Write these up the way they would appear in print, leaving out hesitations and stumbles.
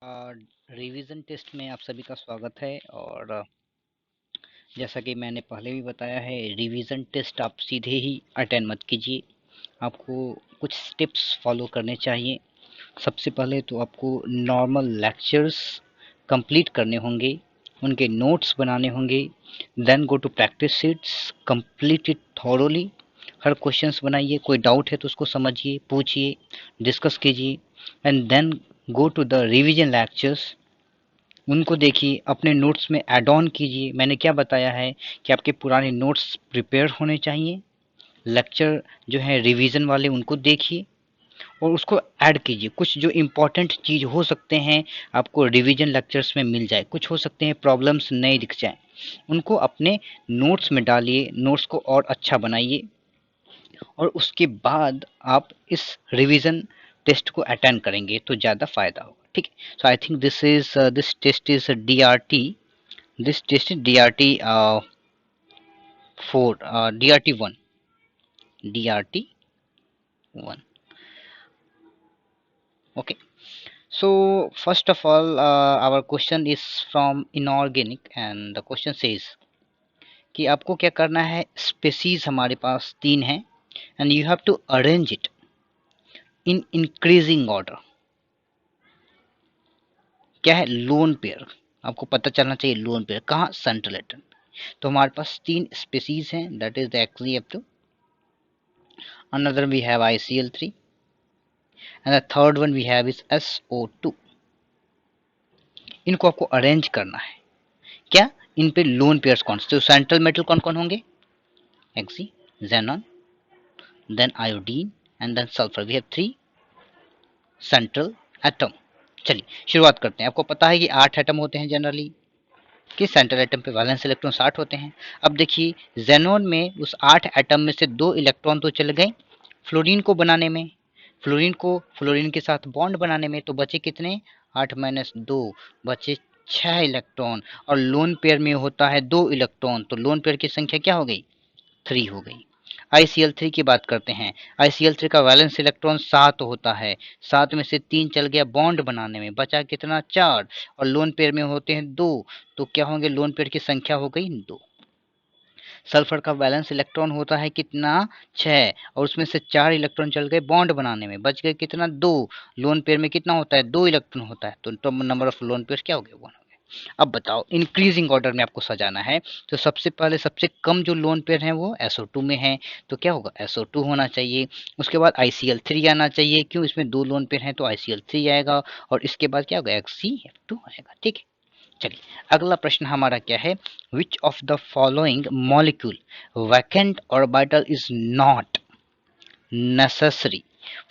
Revision test में आप सभी का स्वागत है। और जैसा कि मैंने पहले भी बताया है, रिवीजन टेस्ट आप सीधे ही अटेंड मत कीजिए। आपको कुछ स्टेप्स फॉलो करने चाहिए। सबसे पहले तो आपको नॉर्मल लेक्चर्स कंप्लीट करने होंगे, उनके नोट्स बनाने होंगे। Then go to practice sheets, complete it thoroughly. हर क्वेश्चंस बनाइए, कोई डाउट है तो उसको समझिए, पूछिए, डिस्कस कीजिए। And then go to the revision lectures, उनको देखिए, अपने नोट्स में ऐड ऑन कीजिए। मैंने क्या बताया है कि आपके पुराने नोट्स प्रिपेयर होने चाहिए। लेक्चर जो है रिवीजन वाले, उनको देखिए और उसको ऐड कीजिए। कुछ जो इम्पोर्टेंट चीज़ हो सकते हैं आपको रिवीजन लेक्चर्स में मिल जाए, कुछ हो सकते हैं प्रॉब्लम्स नहीं दिख जाए, उनको अपने नोट्स में डालिए, नोट्स को और अच्छा बनाइए। और उसके बाद आप इस रिवीजन टेस्ट को अटेंड करेंगे तो ज़्यादा फायदा होगा। ठीक है। So I think this test is DRT. This test is DRT 4, DRT 1, DRT 1. Okay. So first of all, our question is from inorganic, and the question says कि आपको क्या करना है। स्पेसीज हमारे पास तीन है and you have to arrange it in increasing order. क्या है? Lone pair. आपको पता चलना चाहिए लोन पेयर कहाँ, सेंट्रल एटम। तो हमारे पास तीन स्पेसीज हैं, that is the XeF2, another we have ICl3, and the third one we have is SO2. इनको आपको अरेंज करना है। क्या? इन पे लोन पेयर्स कौन से? तो सेंट्रल मेटल कौन कौन होंगे? Xe, xenon, then iodine and then sulphur. We have three central atom. चलिए शुरुआत करते हैं। आपको पता है कि 8 एटम होते हैं जनरली, कि सेंट्रल एटम पे वैलेंस इलेक्ट्रॉन 60 होते हैं। अब देखिए जेनोन में उस 8 एटम में से 2 इलेक्ट्रॉन तो चले गए फ्लोरीन को बनाने में, फ्लोरीन के साथ बॉन्ड बनाने में, तो बचे कितने? 8 माइनस 2, बचे 6 इलेक्ट्रॉन। और लोन पेयर में होता है 2 इलेक्ट्रॉन, तो लोन पेयर की संख्या क्या हो गई? 3 हो गई। ICl3 की बात करते हैं। ICl3 का वैलेंस इलेक्ट्रॉन 7 होता है, 7 में से 3 चल गया बॉन्ड बनाने में, बचा कितना? 4। और लोन पेयर में होते हैं 2, तो क्या होंगे? लोन पेयर की संख्या हो गई 2। सल्फर का वैलेंस इलेक्ट्रॉन होता है कितना? 6, और उसमें से 4 इलेक्ट्रॉन चल गए बॉन्ड बनाने में, बच गए कितना? 2। लोन पेयर में कितना होता है? 2 इलेक्ट्रॉन होता है, तो नंबर ऑफ लोन पेयर क्या हो गया? 1 हो गया। अब बताओ, इंक्रीजिंग ऑर्डर में आपको सजाना है, तो सबसे पहले सबसे कम जो लोन पेयर है वो SO2 में है, तो क्या होगा? SO2 होना चाहिए। उसके बाद ICl3 आना चाहिए, क्यों? इसमें 2 लोन पेयर हैं तो ICl3 आएगा। और इसके बाद क्या होगा? XeF2 आएगा। ठीक है। चलिए अगला प्रश्न हमारा क्या है? विच of the following molecule vacant orbital is not necessary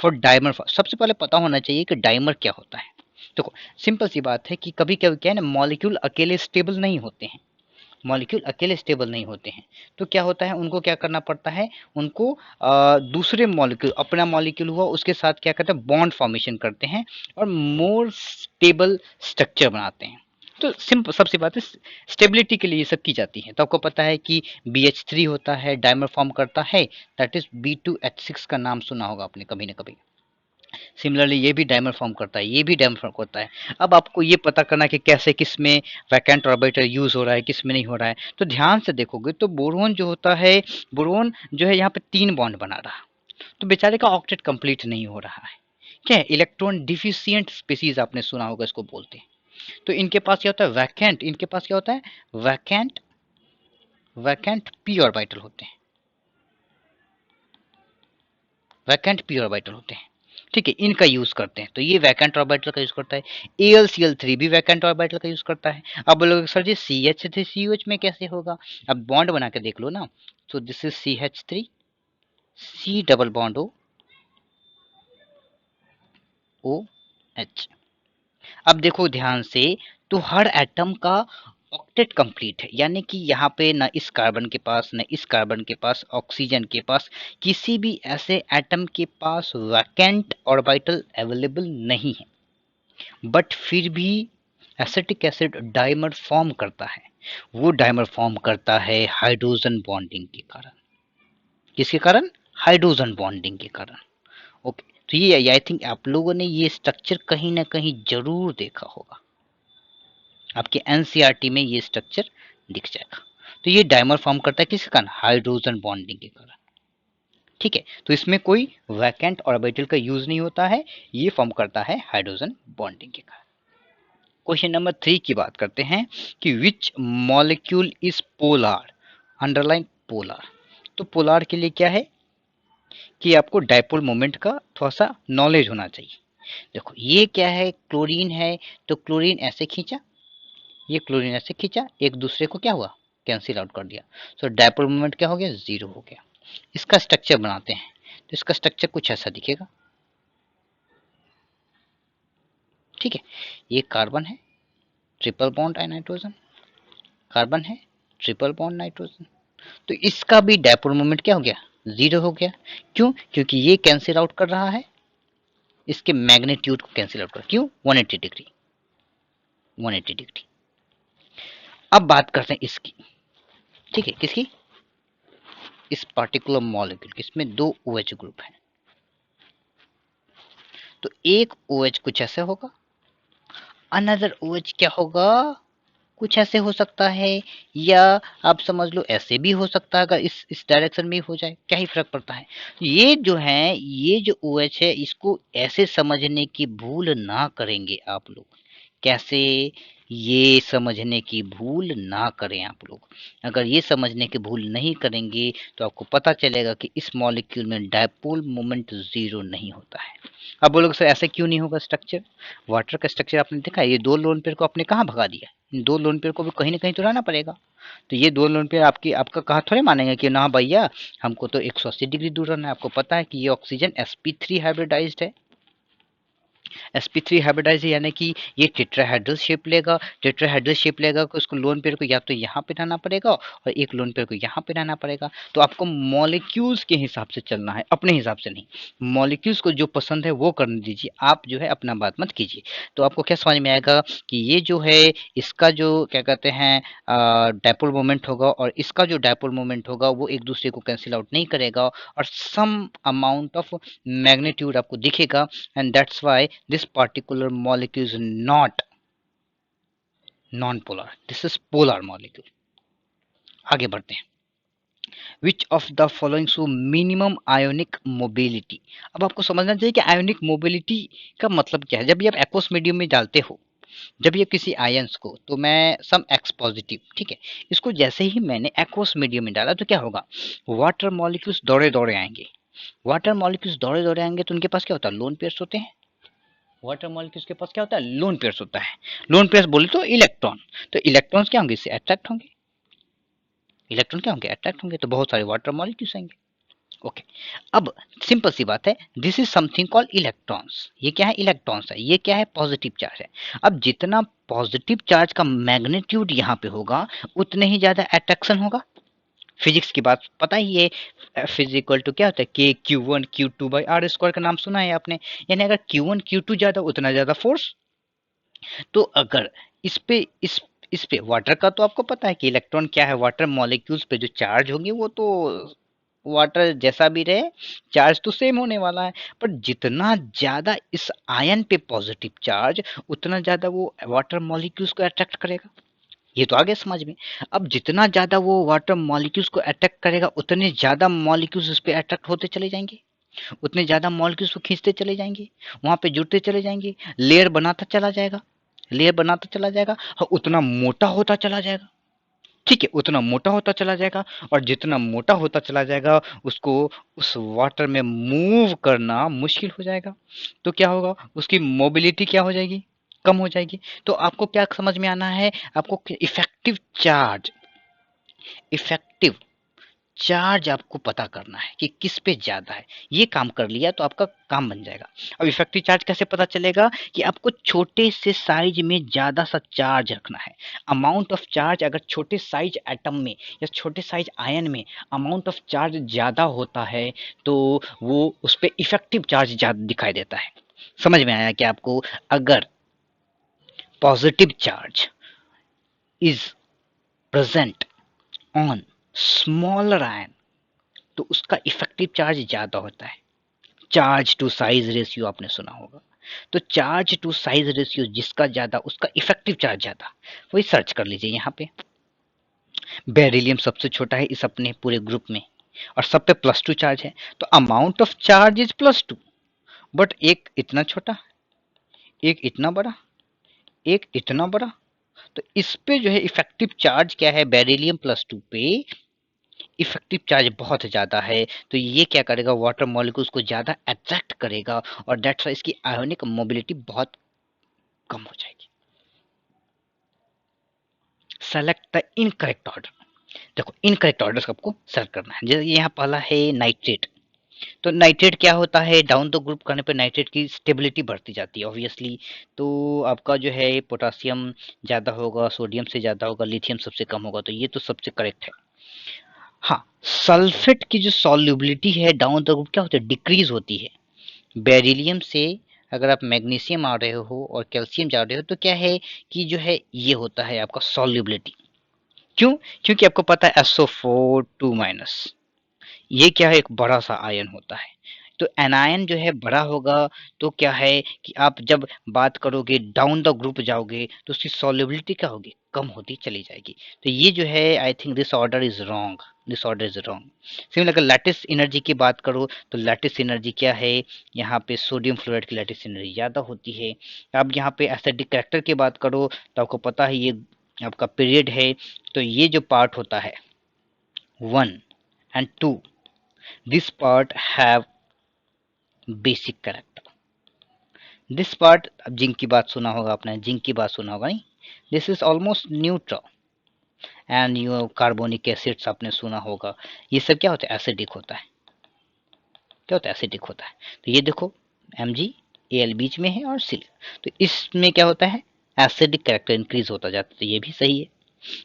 for dimer. सबसे पहले पता होना चाहिए कि डाइमर क्या होता है। देखो सिंपल सी बात है कि कभी कभी क्या है ना, मॉलिक्यूल अकेले स्टेबल नहीं होते हैं, मॉलिक्यूल अकेले स्टेबल नहीं होते हैं। तो क्या होता है, उनको क्या करना पड़ता है, उनको दूसरे मॉलिक्यूल, अपना मॉलिक्यूल हुआ उसके साथ क्या करते हैं, बॉन्ड फॉर्मेशन करते हैं और मोर स्टेबल स्ट्रक्चर बनाते हैं। तो सिंपल सबसे बात है, स्टेबिलिटी के लिए ये सब की जाती है। तो आपको पता है कि BH3 होता है, डाइमर फॉर्म करता है, दैट इज B2H6 का नाम सुना होगा आपने कभी ना कभी। सिमिलरली ये भी डाइमर फॉर्म करता है, ये भी डाइमर फॉर्म करता है। अब आपको ये पता करना है कि कैसे, किस में वैकेंट ऑर्बिटल यूज हो रहा है, किस में नहीं हो रहा है। तो ध्यान से देखोगे तो बोरोन जो होता है, बोरोन जो है यहाँ पे 3 बॉन्ड बना रहा, तो बेचारे का ऑक्टेट कंप्लीट नहीं हो रहा है। क्या है? इलेक्ट्रॉन डिफिशियंट स्पीसीज आपने सुना होगा इसको बोलते हैं। तो इनके पास क्या होता है? वैकेंट। इनके पास क्या होता है? वैकेंट, वैकेंट पी ऑर्बिटल होते हैं, वैकेंट पी ऑर्बिटल होते हैं। ठीक है, इनका यूज करते हैं, तो ये वैकेंट ऑर्बिटल का यूज करता है। AlCl3 भी वैकेंट ऑर्बिटल का यूज करता है। अब बोलोगे सर जी CH3COH में कैसे होगा? अब बॉन्ड बना के देख लो ना। तो this is CH3, C double bond OH। अब देखो ध्यान से, तो हर एटम का ऑक्टेट कंप्लीट है, यानी कि यहाँ पे न इस कार्बन के पास, न इस कार्बन के पास, ऑक्सीजन के पास, किसी भी ऐसे एटम के पास वैकेंट ऑर्बिटल अवेलेबल नहीं है। बट फिर भी एसिटिक एसिड डाइमर फॉर्म करता है। वो डाइमर फॉर्म करता है हाइड्रोजन बॉन्डिंग के कारण। किसके कारण? हाइड्रोजन बॉन्डिंग के कारण। ओके, तो ये आई थिंक आप लोगों ने ये स्ट्रक्चर कहीं ना कहीं जरूर देखा होगा, आपके एनसीईआरटी में ये स्ट्रक्चर दिख जाएगा। तो ये डायमर फॉर्म करता है किसके कारण, हाइड्रोजन बॉन्डिंग के कारण। ठीक है, तो इसमें कोई वैकेंट ऑर्बिटल का यूज नहीं होता है, ये फॉर्म करता है हाइड्रोजन बॉन्डिंग के कारण। क्वेश्चन नंबर 3 की बात करते हैं कि which molecule is polar, underline polar. तो पोलर के लिए क्या है कि आपको डायपोल मोमेंट का थोड़ा सा नॉलेज होना चाहिए। देखो ये क्या है, क्लोरीन है, तो क्लोरीन ऐसे खींचा, ये क्लोरीन ऐसे खींचा, एक दूसरे को क्या हुआ, कैंसिल आउट कर दिया, तो डायपोल मोमेंट क्या हो गया, जीरो हो गया। इसका स्ट्रक्चर बनाते हैं, तो इसका स्ट्रक्चर कुछ ऐसा दिखेगा। ठीक है, ये कार्बन है, ट्रिपल बॉन्ड है नाइट्रोजन, कार्बन है, ट्रिपल बॉन्ड नाइट्रोजन, तो इसका भी डायपोल मोमेंट क्या हो गया, जीरो हो गया। क्यों, क्योंकि ये कैंसिल आउट कर रहा है, इसके मैग्नीट्यूड को कैंसिल आउट कर, क्यों, 180 डिग्री, 180 डिग्री। अब बात करते हैं इसकी, ठीक है, किसकी, इस पार्टिकुलर मॉलिक्यूल, इसमें दो OH ग्रुप है, तो एक OH कुछ ऐसे होगा, अनदर OH क्या होगा, कुछ ऐसे हो सकता है, या आप समझ लो ऐसे भी हो सकता है, अगर इस डायरेक्शन में हो जाए, क्या ही फर्क पड़ता है। ये जो है, ये जो OH है, इसको ऐसे समझने की भूल ना करेंगे आप लोग। कैसे, ये समझने की भूल ना करें आप लोग। अगर ये समझने की भूल नहीं करेंगे तो आपको पता चलेगा कि इस मॉलिक्यूल में डायपोल मोमेंट जीरो नहीं होता है। अब बोलोगे सर ऐसे क्यों नहीं होगा स्ट्रक्चर, वाटर का स्ट्रक्चर आपने देखा, ये दो लोन पेयर को आपने कहाँ भगा दिया, इन दो लोन पेयर को भी कहीं ना कहीं तो रहना पड़ेगा। तो ये दो लोन पेयर आपका कहा थोड़े मानेंगे कि ना भैया हमको तो 180 डिग्री दूर रहना है। आपको पता है कि ये ऑक्सीजन sp3 हाइब्रिडाइज्ड है, sp3 हाइब्रिडाइज यानी कि ये टेट्राहेड्रल शेप लेगा, टेट्राहेड्रल शेप लेगा कि उसको लोन पेयर को या तो यहाँ पे रहना पड़ेगा और एक लोन पेयर को यहाँ पे रहना पड़ेगा। तो आपको मॉलिक्यूल्स के हिसाब से चलना है, अपने हिसाब से नहीं। मॉलिक्यूल्स को जो पसंद है वो करने दीजिए, आप जो है अपना बात मत कीजिए। तो आपको क्या समझ में आएगा कि ये जो है, इसका जो क्या कहते हैं डायपोल मोमेंट होगा और इसका जो डायपोल मोमेंट होगा वो एक दूसरे को कैंसिल आउट नहीं करेगा और सम अमाउंट ऑफ मैग्नीट्यूड आपको दिखेगा, and that's why this particular molecule is not non-polar, this is polar molecule। आगे बढ़ते हैं, which of the following show minimum ionic mobility। अब आपको समझना चाहिए कि आयोनिक मोबिलिटी का मतलब क्या है। जब भी आप एक्वस मीडियम में डालते हो, जब ये किसी आयंस को, तो मैं सम एक्स पॉजिटिव, ठीक है, इसको जैसे ही मैंने एक्वस मीडियम में डाला तो क्या होगा, वाटर मॉलिक्यूल्स दौड़े दौड़े आएंगे, वाटर मॉलिक्यूल्स दौड़े दौड़े आएंगे तो उनके पास क्या होता है, लोन पेयर्स होते हैं। वाटर मॉलिक्यूल्स के पास क्या होता है, लोन पेयर्स होता है। लोन पेयर्स बोले तो इलेक्ट्रॉन, तो इलेक्ट्रॉन्स क्या होंगे, इससे अट्रैक्ट होंगे, इलेक्ट्रॉन क्या होंगे, अट्रैक्ट होंगे, तो बहुत सारे वाटर मॉलिक्यूल्स आएंगे। ओके, अब सिंपल सी बात है, this is something called electrons. ये क्या है, इलेक्ट्रॉन्स है, ये क्या है, पॉजिटिव चार्ज है। अब जितना पॉजिटिव चार्ज का मैग्नीट्यूड यहाँ पे होगा उतने ही ज्यादा अट्रैक्शन होगा। फिजिक्स की बात पता ही है, फिजिकल टू क्या होता है, के Q1 Q2 by are square का नाम सुना है आपने। यानी अगर Q1 Q2 ज्यादा उतना ज्यादा फोर्स। तो अगर इस पे इस पे वाटर का तो आपको पता है कि इलेक्ट्रॉन क्या है, वाटर मॉलिक्यूल्स पे जो चार्ज होंगे वो तो वाटर जैसा भी रहे चार्ज तो सेम होने वाला है। पर जितना ज्यादा इस आयन पे पॉजिटिव चार्ज, उतना ज्यादा वो वाटर मॉलिक्यूल्स को अट्रैक्ट करेगा। ये तो आ गया समझ में। अब जितना ज्यादा वो वाटर मॉलिक्यूल्स को अट्रैक्ट करेगा उतने ज्यादा मॉलिक्यूल्स उस पे अट्रैक्ट होते चले जाएंगे, उतने ज्यादा मॉलिक्यूल्स को खींचते चले जाएंगे, वहां पे जुड़ते चले जाएंगे, लेयर बनाता चला जाएगा, लेयर बनाता चला जाएगा और उतना मोटा होता चला जाएगा। ठीक है, उतना मोटा होता चला जाएगा और जितना मोटा होता चला जाएगा उसको उस वाटर में मूव करना मुश्किल हो जाएगा। तो क्या होगा, उसकी मोबिलिटी क्या हो जाएगी, कम हो जाएगी। तो आपको क्या समझ में आना है, आपको इफेक्टिव चार्ज, इफेक्टिव चार्ज आपको पता करना है कि किस पे ज्यादा है। ये काम कर लिया तो आपका काम बन जाएगा। अब इफेक्टिव चार्ज कैसे पता चलेगा, कि आपको छोटे से साइज में ज्यादा सा चार्ज रखना है। अमाउंट ऑफ चार्ज अगर छोटे साइज एटम में या छोटे साइज आयन में अमाउंट ऑफ चार्ज ज्यादा होता है तो वो उस पर इफेक्टिव चार्ज ज्यादा दिखाई देता है। समझ में आया कि आपको, अगर positive charge is present on smaller ion तो उसका इफेक्टिव चार्ज ज्यादा होता है। चार्ज टू साइज रेशियो आपने सुना होगा। तो चार्ज टू साइज रेशियो जिसका ज्यादा उसका इफेक्टिव चार्ज ज्यादा, वही सर्च कर लीजिए यहाँ पे। बेरिलियम सबसे छोटा है इस अपने पूरे ग्रुप में और सब पे +2 चार्ज है, तो amount of charge is +2, but एक इतना छोटा, एक इतना बड़ा, एक इतना बड़ा, तो इस पे जो है इफेक्टिव चार्ज क्या है, बेरिलियम +2 पे इफेक्टिव चार्ज बहुत ज्यादा है। तो ये क्या करेगा, वाटर मॉलिक्यूल्स को ज्यादा अट्रैक्ट करेगा और दैट्स वाई इसकी आयोनिक मोबिलिटी बहुत कम हो जाएगी। Select the incorrect order. देखो इनकरेक्ट ऑर्डर आपको सेलेक्ट करना है। जैसे यहाँ पहला है नाइट्रेट, तो नाइट्रेट क्या होता है, डाउन द ग्रुप करने पर नाइट्रेट की स्टेबिलिटी बढ़ती जाती है ऑब्वियसली। तो आपका जो है पोटासियम ज़्यादा होगा, सोडियम से ज़्यादा होगा, लिथियम सबसे कम होगा, तो ये तो सबसे करेक्ट है। हाँ, सल्फेट की जो सॉल्युबिलिटी है डाउन द ग्रुप क्या होती है, डिक्रीज होती है। बेरिलियम से अगर आप मैग्नीशियम आ रहे हो और कैल्शियम जा रहे हो तो क्या है कि जो है ये होता है आपका सॉल्युबिलिटी। क्यों? क्योंकि आपको पता है SO4 2-, ये क्या है, एक बड़ा सा आयन होता है। तो एनायन जो है बड़ा होगा, तो क्या है कि आप जब बात करोगे डाउन द ग्रुप जाओगे तो उसकी सॉल्युबिलिटी क्या होगी, कम होती चली जाएगी। तो ये जो है आई think this order is wrong, this order is wrong. Similar अगर लैटिस एनर्जी की बात करो तो लैटिस एनर्जी क्या है, यहाँ पे सोडियम फ्लोराइड की लैटिस एनर्जी ज़्यादा होती है। अब यहाँ पे एसिडिक कैरेक्टर की बात करो तो आपको पता है ये आपका पीरियड है, तो ये जो पार्ट होता है 1 and 2, this part have basic character. This part, अब जिंक की बात सुना होगा आपने, जिंक की बात सुना होगा नहीं, this is almost neutral and you carbonic acids आपने सुना होगा, ये सब क्या होता है, एसिडिक होता है। क्या होता है, एसिडिक होता है। तो ये देखो MgAl बीच में है और Cl, तो इसमें क्या होता है, एसिडिक कैरेक्टर इंक्रीज होता जाता है, तो ये भी सही है।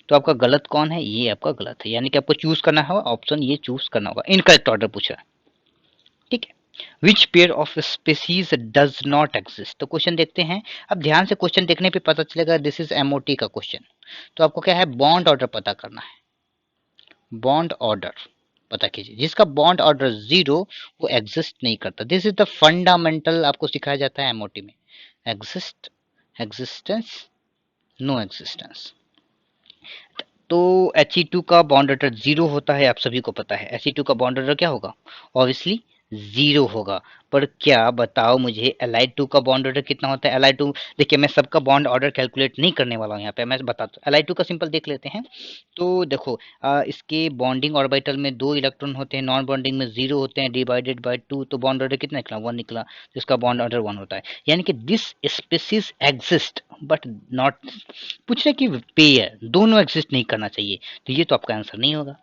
तो आपका गलत कौन है, ये आपका गलत है, यानी कि आपको चूज करना होगा ऑप्शन ये चूज करना होगा, इनकरेक्ट ऑर्डर पूछ रहा है। ठीक है, which pair of species does not exist. तो क्वेश्चन देखते हैं। अब ध्यान से क्वेश्चन देखने पे पता चलेगा दिस इज MOT का क्वेश्चन। तो आपको क्या है, बॉन्ड ऑर्डर पता करना है। बॉन्ड ऑर्डर पता कीजिए, जिसका बॉन्ड ऑर्डर 0 वो एग्जिस्ट नहीं करता। दिस इज द फंडामेंटल आपको सिखाया जाता है MOT में, एग्जिस्ट, एग्जिस्टेंस, नो एग्जिस्टेंस। तो He2 का बॉन्ड ऑर्डर 0 होता है, आप सभी को पता है। He2 का बॉन्ड ऑर्डर क्या होगा, ऑब्वियसली 0 होगा। पर क्या बताओ मुझे Li2 का बॉन्ड ऑर्डर कितना होता है। Li2 देखिए, मैं सबका बॉन्ड ऑर्डर कैलकुलेट नहीं करने वाला हूँ यहाँ पे, मैं बताता हूँ। Li2 का सिंपल देख लेते हैं। तो देखो इसके बॉन्डिंग ऑर्बिटल में 2 इलेक्ट्रॉन होते हैं, नॉन बॉन्डिंग में 0 होते हैं, डिवाइडेड बाय 2, तो बॉन्ड ऑर्डर कितना निकला, 1 निकला, तो इसका बॉन्ड ऑर्डर 1 होता है। यानी कि this species exist but not, पूछ रहे कि पेयर दोनों एग्जिस्ट नहीं करना चाहिए, तो ये तो आपका आंसर नहीं होगा।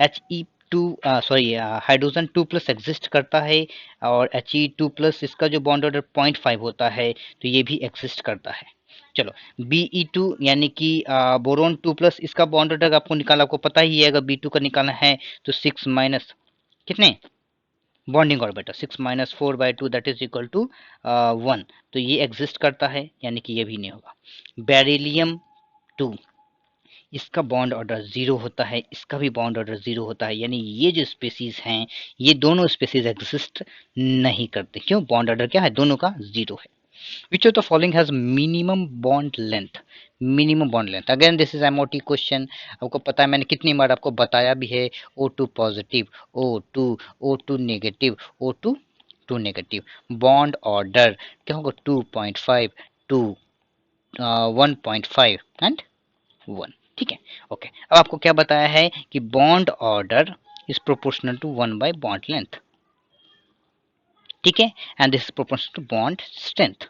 He2 सॉरी हाइड्रोजन 2+ एग्जिस्ट करता है और He2+ इसका जो बॉन्ड ऑर्डर 0.5 होता है, तो ये भी एग्जिस्ट करता है। चलो Be2 यानी कि बोरोन 2+, इसका बॉन्ड ऑर्डर आपको निकालना, आपको पता ही है, अगर B2 का निकालना है तो 6 माइनस कितने bonding orbital, 6 - 4/2 that is equal to 1, तो ये एग्जिस्ट करता है, यानी कि ये भी नहीं होगा। बेरिलियम 2, इसका बॉन्ड ऑर्डर 0 होता है, इसका भी बॉन्ड ऑर्डर 0 होता है, यानी ये जो स्पीसीज हैं ये दोनों स्पीसीज एग्जिस्ट नहीं करते। क्यों, बॉन्ड ऑर्डर क्या है, दोनों का 0 है। विच of the following has minimum bond length, minimum bond length, again this is MOT question. आपको पता है मैंने कितनी बार आपको बताया भी है, O2 positive, O2 negative, O2 negative, bond order क्या होगा, 2.5 2 1.5 एंड 1। ठीक है, ओके। अब आपको क्या बताया है कि bond order is proportional to 1 by bond length. ठीक है, and this is proportional to bond strength.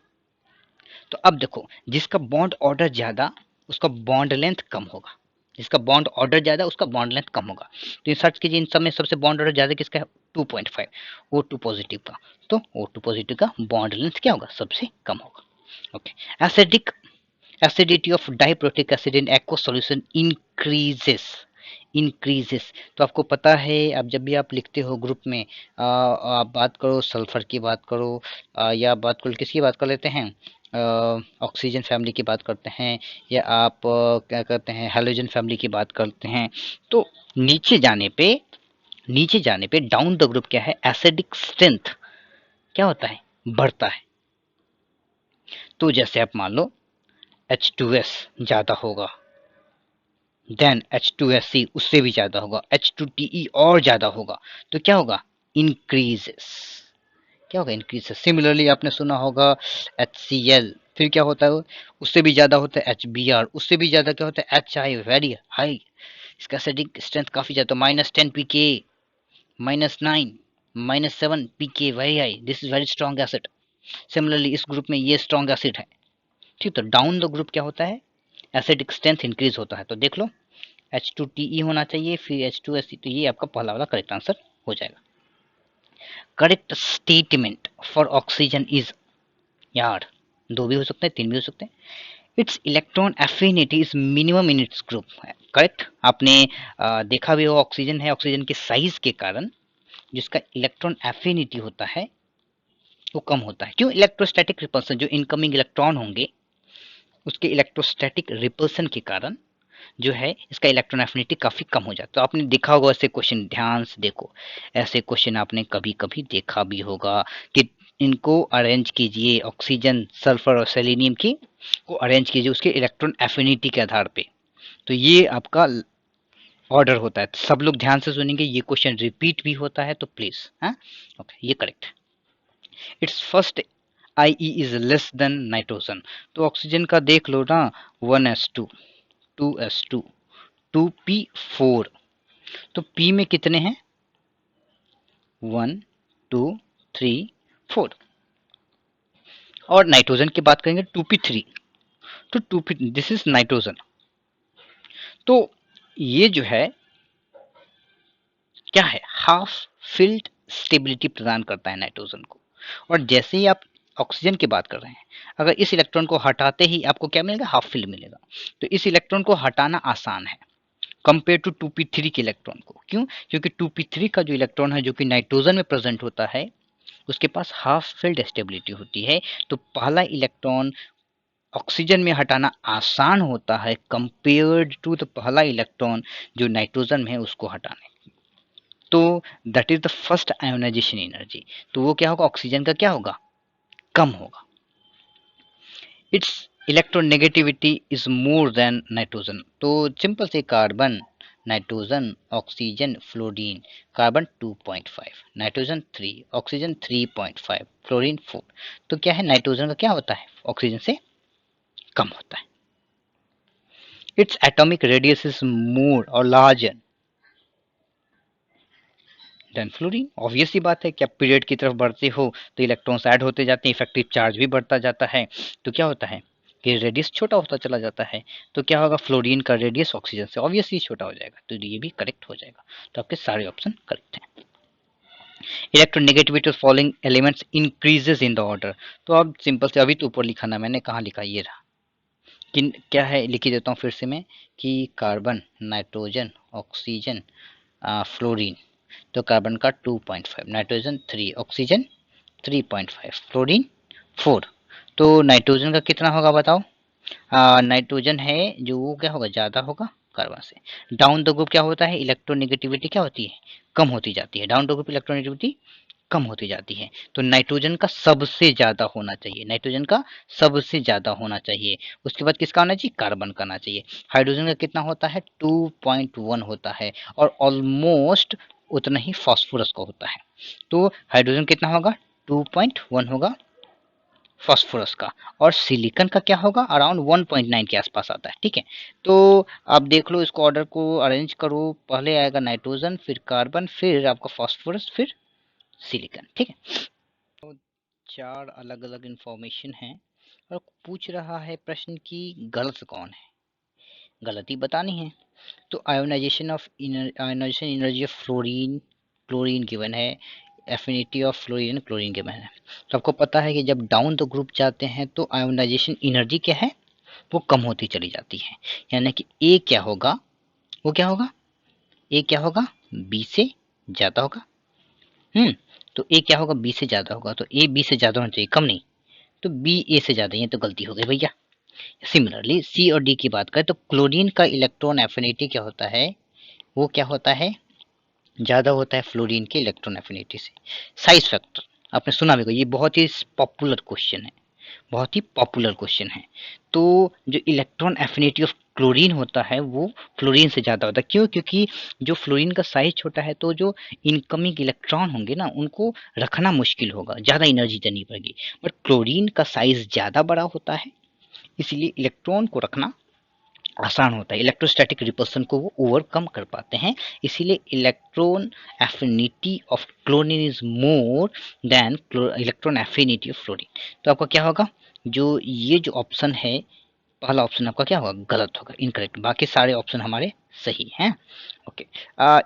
तो अब देखो, जिसका बॉन्ड ऑर्डर ज्यादा उसका बॉन्ड लेंथ कम होगा, जिसका बॉन्ड ऑर्डर ज्यादा उसका बॉन्ड लेंथ कम होगा। तो ये सर्च कीजिए, इन सब में सबसे बॉन्ड ऑर्डर ज्यादा किसका है, 2.5, O2 पॉजिटिव का। तो O2 पॉजिटिव का बॉन्ड लेंथ क्या होगा, सबसे कम होगा। Okay, acidic, acidity of diprotic acid in aqueous solution increases. तो आपको पता है, अब जब भी आप लिखते हो ग्रुप में आप बात करो सल्फर की बात करो या बात करो किसकी बात कर लेते हैं, ऑक्सीजन फैमिली की बात करते हैं, या आप क्या कहते हैं हेलोजन फैमिली की बात करते हैं, तो नीचे जाने पे डाउन द ग्रुप क्या है, एसिडिक स्ट्रेंथ क्या होता है, बढ़ता है। तो जैसे आप मान लो H2S ज्यादा होगा, देन H2SC उससे भी ज्यादा होगा, H2TE और ज्यादा होगा, तो क्या होगा, इंक्रीजेस। क्या होगा, इंक्रीजेस। सिमिलरली आपने सुना होगा HCl, फिर क्या होता है, उससे भी ज्यादा होता है HBr, उससे भी ज्यादा क्या होता है HI, वेरी हाई, इसका एसिडिक स्ट्रेंथ काफी ज्यादा, -10 pK, -9, -7 pK, very high, this is very strong acid. Similarly इस ग्रुप में ये स्ट्रॉन्ग एसिड है, ठीक। तो डाउन द ग्रुप क्या होता है, एसिडिक स्ट्रेंथ इंक्रीज होता है। तो देख लो H2TE होना चाहिए, फिर H2SC, तो ये आपका पहला वाला करेक्ट आंसर हो जाएगा। Correct statement for oxygen is, यार दो भी हो सकते हैं, तीन भी हो सकते हैं। It's electron affinity is minimum in its group, correct. आपने देखा भी हो, ऑक्सीजन है, ऑक्सीजन के साइज के कारण जिसका इलेक्ट्रॉन एफिनिटी होता है वो कम होता है। क्यों, इलेक्ट्रोस्टैटिक रिपल्सन, जो इनकमिंग इलेक्ट्रॉन होंगे उसके इलेक्ट्रोस्टैटिक रिपल्सन के कारण जो है इसका इलेक्ट्रॉन एफिनिटी काफी कम हो जाता है। तो आपने देखा होगा ऐसे क्वेश्चन, ध्यान से देखो, ऐसे क्वेश्चन आपने कभी कभी देखा भी होगा कि इनको अरेंज कीजिए, ऑक्सीजन, सल्फर और सेलेनियम की को अरेंज कीजिए उसके इलेक्ट्रॉन एफिनिटी के आधार पे। तो ये आपका ऑर्डर होता है। सब लोग ध्यान से सुनेंगे, ये क्वेश्चन रिपीट भी होता है, तो प्लीज, हाँ ओके, ये correct. It's first IE is less than nitrogen. तो ऑक्सीजन का देख लो ना, 1s2, 2s2, 2p4, तो P में कितने हैं, 1 2 3 4, और नाइट्रोजन की बात करेंगे 2p3, तो 2p, दिस इज नाइट्रोजन। तो ये जो है क्या है, हाफ फिल्ड स्टेबिलिटी प्रदान करता है नाइट्रोजन को। और जैसे ही आप ऑक्सीजन की बात कर रहे हैं, अगर इस इलेक्ट्रॉन को हटाते ही आपको क्या मिलेगा, हाफ फिल्ड मिलेगा। तो इस इलेक्ट्रॉन को हटाना आसान है कंपेयर टू 2p3 के इलेक्ट्रॉन को। क्यों, क्योंकि 2p3 का जो इलेक्ट्रॉन है जो कि नाइट्रोजन में प्रेजेंट होता है उसके पास हाफ फील्ड स्टेबिलिटी होती है। तो पहला इलेक्ट्रॉन ऑक्सीजन में हटाना आसान होता है कंपेयर्ड टू द पहला इलेक्ट्रॉन जो नाइट्रोजन में है उसको हटाने। तो that is the first ionisation energy. तो वो क्या होगा, ऑक्सीजन का क्या होगा, कम होगा। It's electronegativity is more than nitrogen. तो सिंपल से carbon, nitrogen, oxygen, fluorine. Carbon 2.5, nitrogen 3, oxygen 3.5, fluorine 4। तो क्या है, नाइट्रोजन का क्या होता है, ऑक्सीजन से कम होता है। Its atomic radius is more और लार्जर देन फ्लोरीन। ऑब्वियस सी बात है कि आप पीरियड की तरफ बढ़ते हो तो इलेक्ट्रॉन्स ऐड होते जाते हैं, इफेक्टिव चार्ज भी बढ़ता जाता है। तो क्या होता है कि रेडियस छोटा होता चला जाता है। तो क्या होगा, फ्लोरीन का रेडियस ऑक्सीजन से ऑब्वियसली छोटा हो जाएगा, तो ये भी करेक्ट हो जाएगा। तो आपके सारे ऑप्शन करेक्ट हैं। Electronegativity of following elements increases in the order. तो अब सिंपल से, अभी तो ऊपर लिखा ना, मैंने कहाँ लिखा, ये रहा। किन क्या है, लिख ही देता हूँ फिर से मैं, कि कार्बन, नाइट्रोजन, ऑक्सीजन, फ्लोरीन। तो कार्बन का 2.5, नाइट्रोजन 3, ऑक्सीजन 3.5, फ्लोरीन 4। तो नाइट्रोजन का कितना होगा बताओ, नाइट्रोजन है जो वो क्या होगा, ज़्यादा होगा कार्बन से। डाउन द ग्रुप क्या होता है, इलेक्ट्रोनेगेटिविटी क्या होती है, कम होती जाती है। डाउन द ग्रुप इलेक्ट्रोनेगेटिविटी कम होती जाती है। तो नाइट्रोजन का सबसे ज़्यादा होना चाहिए, नाइट्रोजन का सबसे ज़्यादा होना चाहिए। उसके बाद किसका होना चाहिए, कार्बन का आना चाहिए। हाइड्रोजन का कितना होता है, 2.1 होता है, और ऑलमोस्ट उतना ही फास्फोरस का होता है। तो हाइड्रोजन कितना होगा, 2.1 होगा फास्फोरस का, और सिलिकॉन का क्या होगा, अराउंड 1.9 के आसपास आता है, ठीक है। तो आप देख लो, इसको ऑर्डर को अरेंज करो, पहले आएगा नाइट्रोजन, फिर कार्बन, फिर आपका फास्फोरस, फिर सिलिकॉन, ठीक है। तो चार अलग अलग इंफॉर्मेशन है, और पूछ रहा है प्रश्न की गलत कौन है, गलती बतानी है। तो ionisation energy of fluorine, chlorine given है, affinity of fluorine, chlorine given है। तो आपको पता है कि जब डाउन द ग्रुप जाते हैं तो आयोनाइजेशन एनर्जी क्या है, वो कम होती चली जाती है। यानी कि ए क्या होगा, वो क्या होगा, ए क्या होगा, बी से ज्यादा होगा। तो ए क्या होगा, बी से ज्यादा होगा। तो ए बी से ज्यादा होना चाहिए, कम नहीं। तो बी ए से ज्यादा, ये तो गलती हो गई भैया। सिमिलरली सी और डी की बात करें तो क्लोरीन का इलेक्ट्रॉन एफिनिटी क्या होता है, वो क्या होता है, ज्यादा होता है फ्लोरीन के इलेक्ट्रॉन एफिनिटी से। साइज फैक्टर, आपने सुना भी होगा, ये बहुत ही पॉपुलर क्वेश्चन है, बहुत ही पॉपुलर क्वेश्चन है। तो जो इलेक्ट्रॉन एफिनिटी ऑफ क्लोरीन होता है वो फ्लोरीन से ज़्यादा होता है। क्यों? क्योंकि जो फ्लोरीन का साइज छोटा है तो जो इनकमिंग इलेक्ट्रॉन होंगे ना उनको रखना मुश्किल होगा, ज़्यादा एनर्जी देनी पड़ेगी। बट क्लोरीन का साइज ज़्यादा बड़ा होता है, इसलिए इलेक्ट्रॉन को रखना आसान होता है, इलेक्ट्रोस्टैटिक रिपल्सन को वो ओवरकम कर पाते हैं। इसीलिए electron affinity of chlorine is more than electron affinity of fluorine. तो आपका क्या होगा, जो ये जो ऑप्शन है, पहला ऑप्शन आपका क्या होगा, गलत होगा, इनकरेक्ट। बाकी सारे ऑप्शन हमारे सही हैं। Okay,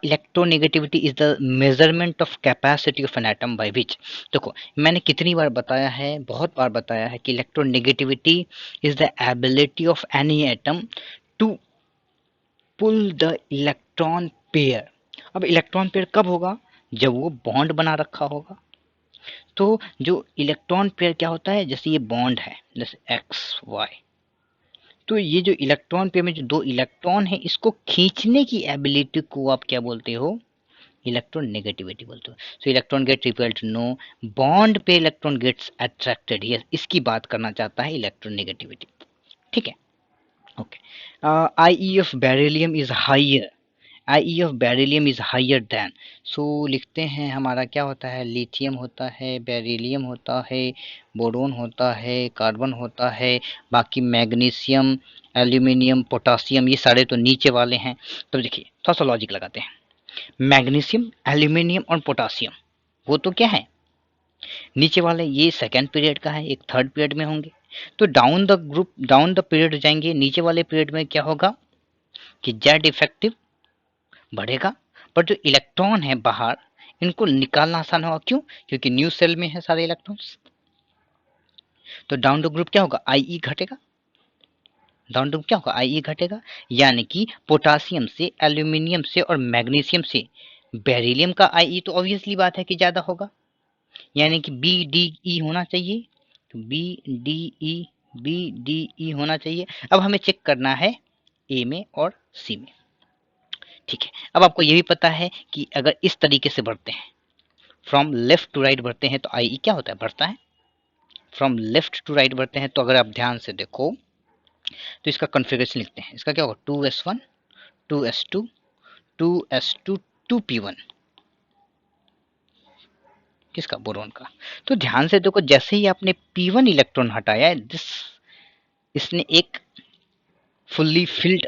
electronegativity is the measurement of capacity of an atom by which. देखो मैंने कितनी बार बताया है, बहुत बार बताया है कि electronegativity is the ability of any atom to pull the electron pair. अब इलेक्ट्रॉन पेयर कब होगा, जब वो बॉन्ड बना रखा होगा। तो जो इलेक्ट्रॉन पेयर क्या होता है, जैसे ये बॉन्ड है, जैसे एक्स वाई, तो ये जो इलेक्ट्रॉन पेयर में जो दो इलेक्ट्रॉन है इसको खींचने की एबिलिटी को आप क्या बोलते हो, इलेक्ट्रॉन नेगेटिविटी बोलते हो। So electron get repelled, no, bond पे इलेक्ट्रॉन गेट्स अट्रैक्टेड, ये इसकी बात करना चाहता है इलेक्ट्रॉन नेगेटिविटी। ठीक है, okay. I of beryllium is higher, I of beryllium is higher then. So लिखते हैं हमारा क्या होता है, लिथियम होता है, बेरिलियम होता है, बोरोन होता है, कार्बन होता है, बाकी मैग्नीशियम, एल्यूमिनियम, पोटासियम, ये सारे तो नीचे वाले हैं। तो देखिए थोड़ा सा लॉजिक लगाते हैं, मैग्नीशियम, एल्यूमिनियम और पोटासियम वो तो क्या है, नीचे वाले, ये सेकेंड पीरियड का है, एक थर्ड पीरियड में होंगे। तो down the group, down the period जाएंगे, नीचे वाले पीरियड में क्या होगा कि जेड इफेक्टिव बढ़ेगा, पर जो इलेक्ट्रॉन है बाहर इनको निकालना आसान होगा। क्यों? क्योंकि न्यू सेल में है सारे इलेक्ट्रॉन्स। तो डाउन द ग्रुप क्या होगा, आई घटेगा, डाउन द ग्रुप क्या होगा, आई घटेगा। यानी कि पोटासियम से, एल्यूमिनियम से और मैग्नीशियम से बेरिलियम का आई तो ऑब्वियसली बात है कि ज्यादा होगा, यानी कि बी डी ई होना चाहिए। तो B D E, B D E होना चाहिए। अब हमें चेक करना है ए में और सी में। ठीक है, अब आपको ये भी पता है कि अगर इस तरीके से बढ़ते हैं, फ्रॉम लेफ्ट टू राइट बढ़ते हैं तो आई क्या होता है, बढ़ता है। फ्रॉम लेफ्ट टू राइट बढ़ते हैं तो अगर आप ध्यान से देखो तो इसका कॉन्फ़िगरेशन लिखते हैं, इसका क्या होगा, 2s1, 2s2, 2s2, 2p1, किसका, बोरोन का। तो ध्यान से देखो, जैसे ही आपने p1 इलेक्ट्रॉन हटाया, दिस, इसने एक फुल्ली फिल्ड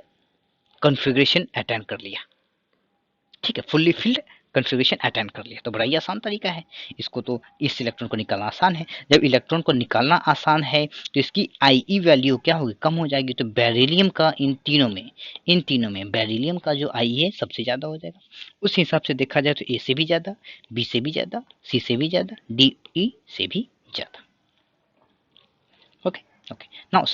कॉन्फ़िगरेशन अटेंड कर लिया। ठीक है, फुल्ली फिल्ड कॉन्फ़िगरेशन अटेंड कर लिया, तो बड़ा ही आसान तरीका है। इसको तो इस इलेक्ट्रॉन को निकालना आसान है। जब इलेक्ट्रॉन को निकालना आसान है तो इसकी आई वैल्यू क्या होगी, कम हो जाएगी। तो बेरिलियम का इन तीनों में बेरिलियम का जो आई है सबसे ज़्यादा हो जाएगा। उस हिसाब से देखा जाए तो ए से भी ज़्यादा, बी से भी ज़्यादा, सी से भी ज़्यादा, डी ई से भी ज़्यादा। Okay, okay. Now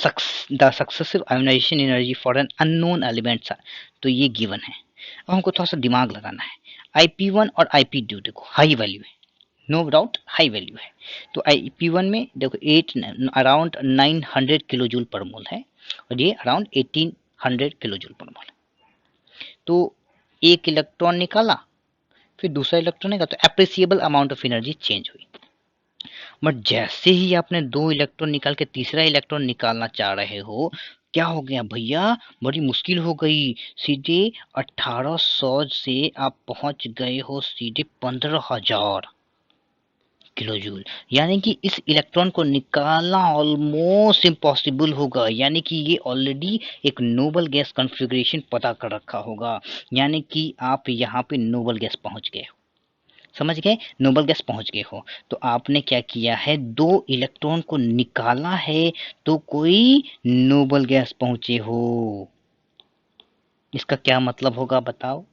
the successive ionisation energy for an unknown elements are, तो ये गिवन है। अब हमको थोड़ा सा दिमाग लगाना है। IP1 और IP2 देखो हाई वैल्यू है, नो डाउट हाई वैल्यू है। तो IP1 में देखो 8 अराउंड 900 किलो जूल पर मोल है, और ये अराउंड 1800 किलो जूल पर मोल है। तो एक इलेक्ट्रॉन निकाला, फिर दूसरा इलेक्ट्रॉन निकाला, तो appreciable amount of energy change हुई। बट जैसे ही आपने दो इलेक्ट्रॉन निकाल के तीसरा इलेक्ट्रॉन निकालना चाह रहे हो, क्या हो गया भैया, बड़ी मुश्किल हो गई। सीधे 1800 से आप पहुंच गए हो सीधे 15,000 किलो जूल। यानी कि इस इलेक्ट्रॉन को निकालना ऑलमोस्ट इम्पॉसिबल होगा। यानी कि ये ऑलरेडी एक नोबल गैस कॉन्फ़िगरेशन पता कर रखा होगा। यानी कि आप यहाँ पे नोबल गैस पहुंच गए हो, समझ गए, नोबल गैस पहुंच गए हो। तो आपने क्या किया है, दो इलेक्ट्रॉन को निकाला है तो कोई नोबल गैस पहुंचे हो। इसका क्या मतलब होगा बताओ,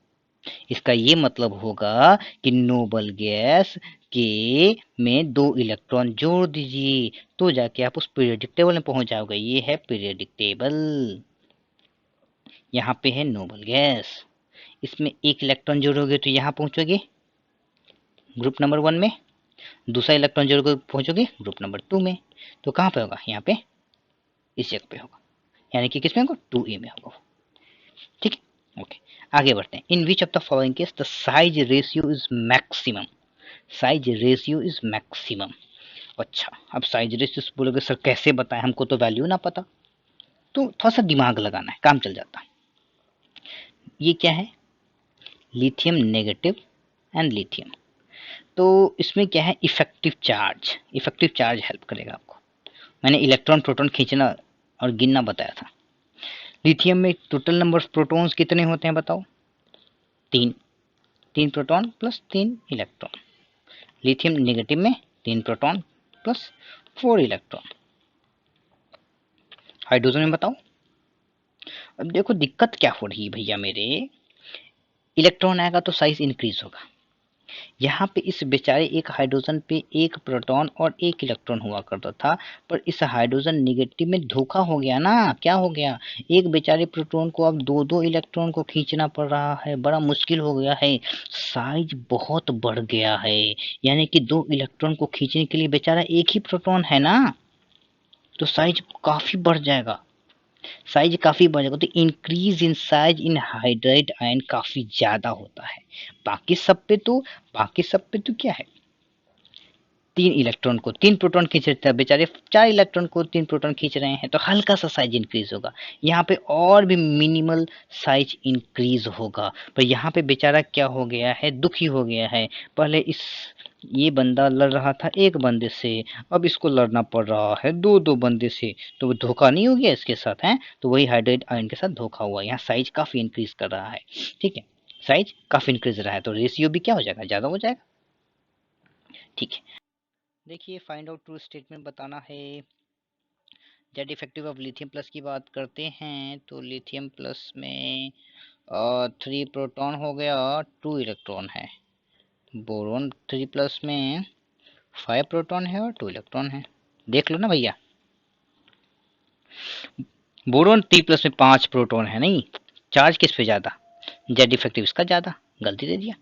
इसका ये मतलब होगा कि नोबल गैस के में दो इलेक्ट्रॉन जोड़ दीजिए तो जाके आप उस पीरियोडिक टेबल में पहुंच जाओगे। ये है पीरियोडिक टेबल, यहाँ पे है नोबल गैस। इसमें एक इलेक्ट्रॉन जोड़ोगे तो यहाँ पहुंचोगे ग्रुप नंबर 1 में, दूसरा इलेक्ट्रॉन जोड़ोगे पहुंचोगे ग्रुप नंबर 2 में। तो कहाँ पे होगा, यहाँ पे इस जगह पे होगा, यानी कि किस में होगा, 2A में होगा। ठीक है, ओके। आगे बढ़ते हैं। In which of the following case the size ratio is maximum. Size ratio is maximum. अच्छा, अब साइज रेशियो बोलोगे सर कैसे बताएं, हमको तो वैल्यू ना पता। तो थोड़ा सा दिमाग लगाना है, काम चल जाता है। ये क्या है, लिथियम नेगेटिव एंड लिथियम। तो इसमें क्या है, effective charge, effective charge help करेगा आपको। मैंने इलेक्ट्रॉन प्रोटॉन खींचना और गिनना बताया था। लिथियम में टोटल नंबर ऑफ प्रोटॉन्स कितने होते हैं बताओ, 3, 3 proton plus 3 electron. Lithium negative में 3 प्रोटॉन प्लस 4 इलेक्ट्रॉन। हाइड्रोजन में बताओ। अब देखो दिक्कत क्या हो रही है भैया मेरे, इलेक्ट्रॉन आएगा तो साइज इंक्रीज होगा। यहाँ पे इस बेचारे एक हाइड्रोजन पे एक प्रोटॉन और एक इलेक्ट्रॉन हुआ करता था, पर इस हाइड्रोजन नेगेटिव में धोखा हो गया ना। क्या हो गया, एक बेचारे प्रोटॉन को अब 2-2 इलेक्ट्रॉन को खींचना पड़ रहा है, बड़ा मुश्किल हो गया है, साइज बहुत बढ़ गया है। यानी कि 2 इलेक्ट्रॉन को खींचने के लिए बेचारा एक ही प्रोटॉन है ना, तो साइज काफी बढ़ जाएगा, साइज काफी बढ़ जाएगा। तो increase in size in hydride ion काफी ज्यादा होता है। बाकी सब पे तो बाकी सब पे तो क्या है, 3 इलेक्ट्रॉन को 3 प्रोटॉन खींच रहे थे, बेचारे 4 इलेक्ट्रॉन को 3 प्रोटॉन खींच रहे हैं, तो हल्का सा साइज इंक्रीज होगा। यहाँ पे और भी मिनिमल साइज इंक्रीज होगा, पर यहाँ पे बेचारा क्या हो गया है, दुखी हो गया है। पहले ये बंदा लड़ रहा था एक बंदे से, अब इसको लड़ना पड़ रहा है 2-2 बंदे से, तो वो धोखा नहीं हो गया इसके साथ है, तो वही हाइड्राइड आयन के साथ धोखा हुआ। यहाँ साइज काफी इंक्रीज कर रहा है, ठीक है, साइज काफी इंक्रीज रहा है, तो रेशियो भी क्या हो जाएगा, ज्यादा हो जाएगा, ठीक है। देखिए फाइंड आउट ट्रू स्टेटमेंट बताना है। Z effective of lithium plus की बात करते हैं तो लिथियम प्लस में 3 प्रोटॉन हो गया, 2 इलेक्ट्रॉन है। बोरोन 3 प्लस में 5 प्रोटॉन है और 2 इलेक्ट्रॉन है। देख लो ना भैया, बोरोन 3 प्लस में 5 प्रोटॉन है, नहीं चार्ज किस पे ज़्यादा, जेड इफेक्टिव इसका ज़्यादा, गलती दे दिया,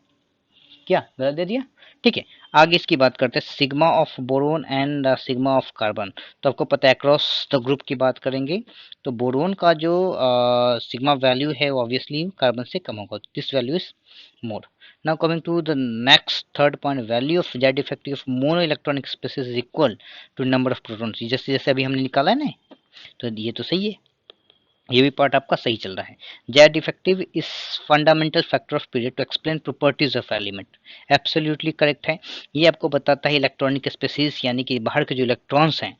क्या गलत दे दिया, ठीक है। आगे इसकी बात करते हैं, sigma of boron and sigma of carbon. तो आपको पता है अक्रॉस द ग्रुप की बात करेंगे तो बोरोन का जो सिग्मा वैल्यू है वो ऑब्वियसली कार्बन से कम होगा, this value is more. Now coming to the next third point, value of Z effective of mono electronic species is equal to number of protons. जैसे जैसे अभी हमने निकाला है ना, तो ये तो सही है, ये भी पार्ट आपका सही चल रहा है। Z effective is fundamental factor of period to explain properties of element, absolutely correct है। ये आपको बताता है इलेक्ट्रॉनिक स्पेसीज, यानी कि बाहर के जो इलेक्ट्रॉन्स हैं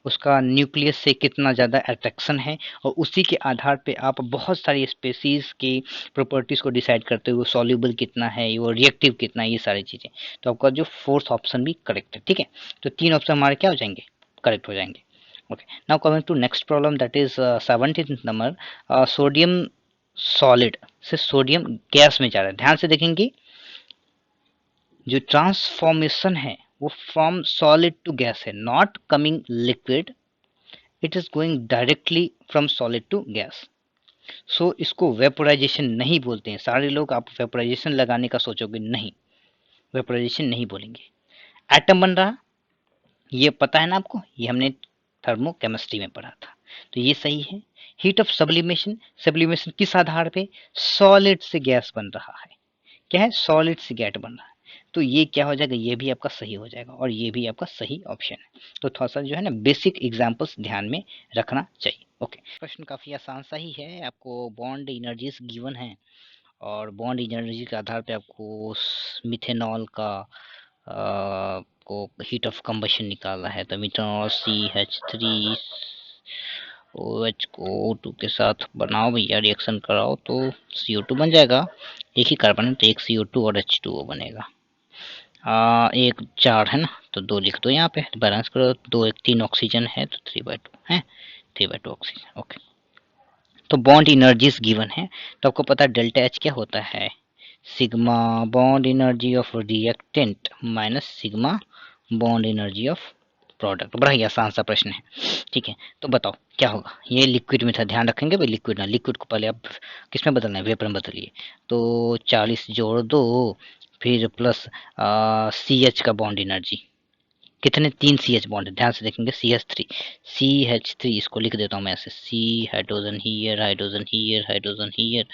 उसका न्यूक्लियस से कितना ज़्यादा अट्रैक्शन है, और उसी के आधार पे आप बहुत सारी स्पेसीज की प्रॉपर्टीज़ को डिसाइड करते हो, सॉल्युबल कितना है, वो रिएक्टिव कितना है, ये सारी चीज़ें। तो आपका जो फोर्थ ऑप्शन भी करेक्ट है, ठीक है। तो 3 ऑप्शन हमारे क्या हो जाएंगे, करेक्ट हो जाएंगे। Okay, now coming to next problem, that is 17th number, sodium solid से सोडियम गैस में जा रहा है। ध्यान से देखेंगे, जो ट्रांसफॉर्मेशन है वो फ्रॉम सॉलिड टू गैस है, not coming liquid, it is going directly from solid to gas. So इसको वेपोराइजेशन नहीं बोलते हैं। सारे लोग आप वेपोराइजेशन लगाने का सोचोगे, नहीं, वेपोराइजेशन नहीं बोलेंगे। एटम बन रहा, ये पता है ना आपको, ये हमने थर्मोकेमिस्ट्री में पढ़ा था, तो ये सही है। हीट ऑफ सब्लिमेशन, सब्लिमेशन किस आधार पे, सॉलिड से गैस बन रहा है, क्या है, सॉलिड से गैस बन रहा है, तो ये क्या हो जाएगा, ये भी आपका सही हो जाएगा, और ये भी आपका सही ऑप्शन है। तो थोड़ा सा जो है ना बेसिक एग्जांपल्स ध्यान में रखना चाहिए। ओके, प्रश्न काफी आसान सा ही है, आपको बॉन्ड एनर्जीज गिवन है, और बॉन्ड एनर्जी के आधार पे आपको मिथेनॉल का को हीट ऑफ कंबशन निकालना है। तो मिथेनॉल CH3 OH को O2 के साथ बनाओ भैया, रिएक्शन कराओ तो CO2 बन जाएगा। एक ही कार्बन है तो एक CO2 और H2O बनेगा। एक 4 है ना, तो 2 लिख दो यहाँ पे, बैलेंस करो, 2 1 3 ऑक्सीजन है तो 3/2 है, 3/2 ऑक्सीजन। ओके, तो बॉन्ड एनर्जीज गिवन है, तो आपको पता है डेल्टा H क्या होता है, sigma bond energy of reactant minus sigma bond energy of product. बड़ा ही आसान सा प्रश्न है, ठीक है। तो बताओ क्या होगा, ये लिक्विड में था, ध्यान रखेंगे भाई, लिक्विड ना, लिक्विड को पहले आप किस में बदलना है, वेपर में बदलिए। तो 40 जोड़ दो, फिर प्लस CH का बॉन्ड एनर्जी, कितने, 3 CH बॉन्ड है, ध्यान से देखेंगे, CH3 इसको लिख देता हूँ मैं ऐसे, C hydrogen here, hydrogen here, hydrogen here,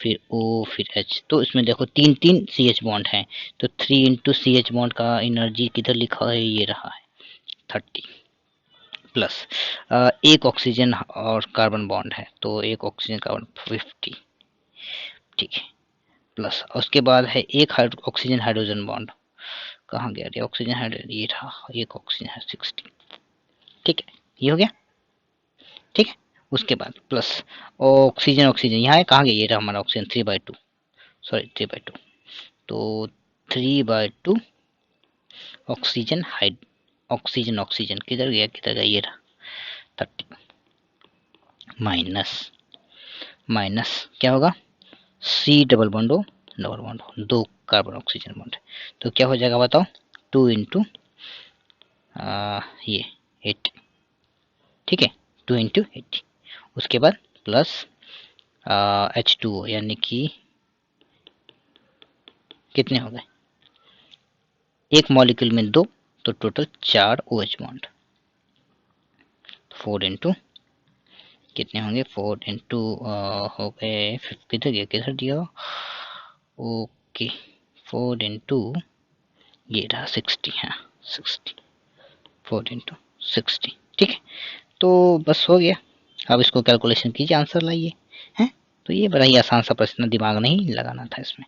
फिर O फिर H। तो इसमें देखो तीन तीन CH बॉन्ड हैं, तो 3 इंटू CH बॉन्ड का एनर्जी किधर लिखा है, ये रहा है 30 प्लस एक ऑक्सीजन और कार्बन बॉन्ड है, तो एक ऑक्सीजन कार्बन 50, ठीक है, प्लस उसके बाद है एक ऑक्सीजन हाइड्रोजन बॉन्ड, कहाँ गया रे ऑक्सीजन हाइड्रोजन, ये रहा एक ऑक्सीजन है 60, ठीक है, ये हो गया, ठीक है। उसके बाद प्लस ऑक्सीजन, ऑक्सीजन यहाँ है, कहाँ गया, ये रहा हमारा ऑक्सीजन 3/2, सॉरी 3/2, तो 3/2 ऑक्सीजन हाइड, ऑक्सीजन ऑक्सीजन किधर गया, किधर गया, ये रहा 30 माइनस माइनस क्या होगा, C डबल बॉन्ड हो, डबल बॉन्ड हो, 2 कार्बन ऑक्सीजन बॉन्ड, तो क्या हो जाएगा बताओ, 2 इंटू ये 8, ठीक है, 2 इंटू 80। उसके बाद प्लस H2O, यानी कि कितने हो गए, एक मॉलिक्यूल में 2, तो टोटल 4 OH बॉन्ड, 4 इंटू कितने होंगे, 4 इंटू हो गए, किधर गया, किधर दिया, ओके 4 इंटू ये रहा 60, हाँ 60, 4 इंटू 60, ठीक है, तो बस हो गया। अब इसको कैलकुलेशन कीजिए, आंसर लाइए, हैं, तो ये बड़ा ही आसान सा प्रश्न, दिमाग नहीं लगाना था इसमें।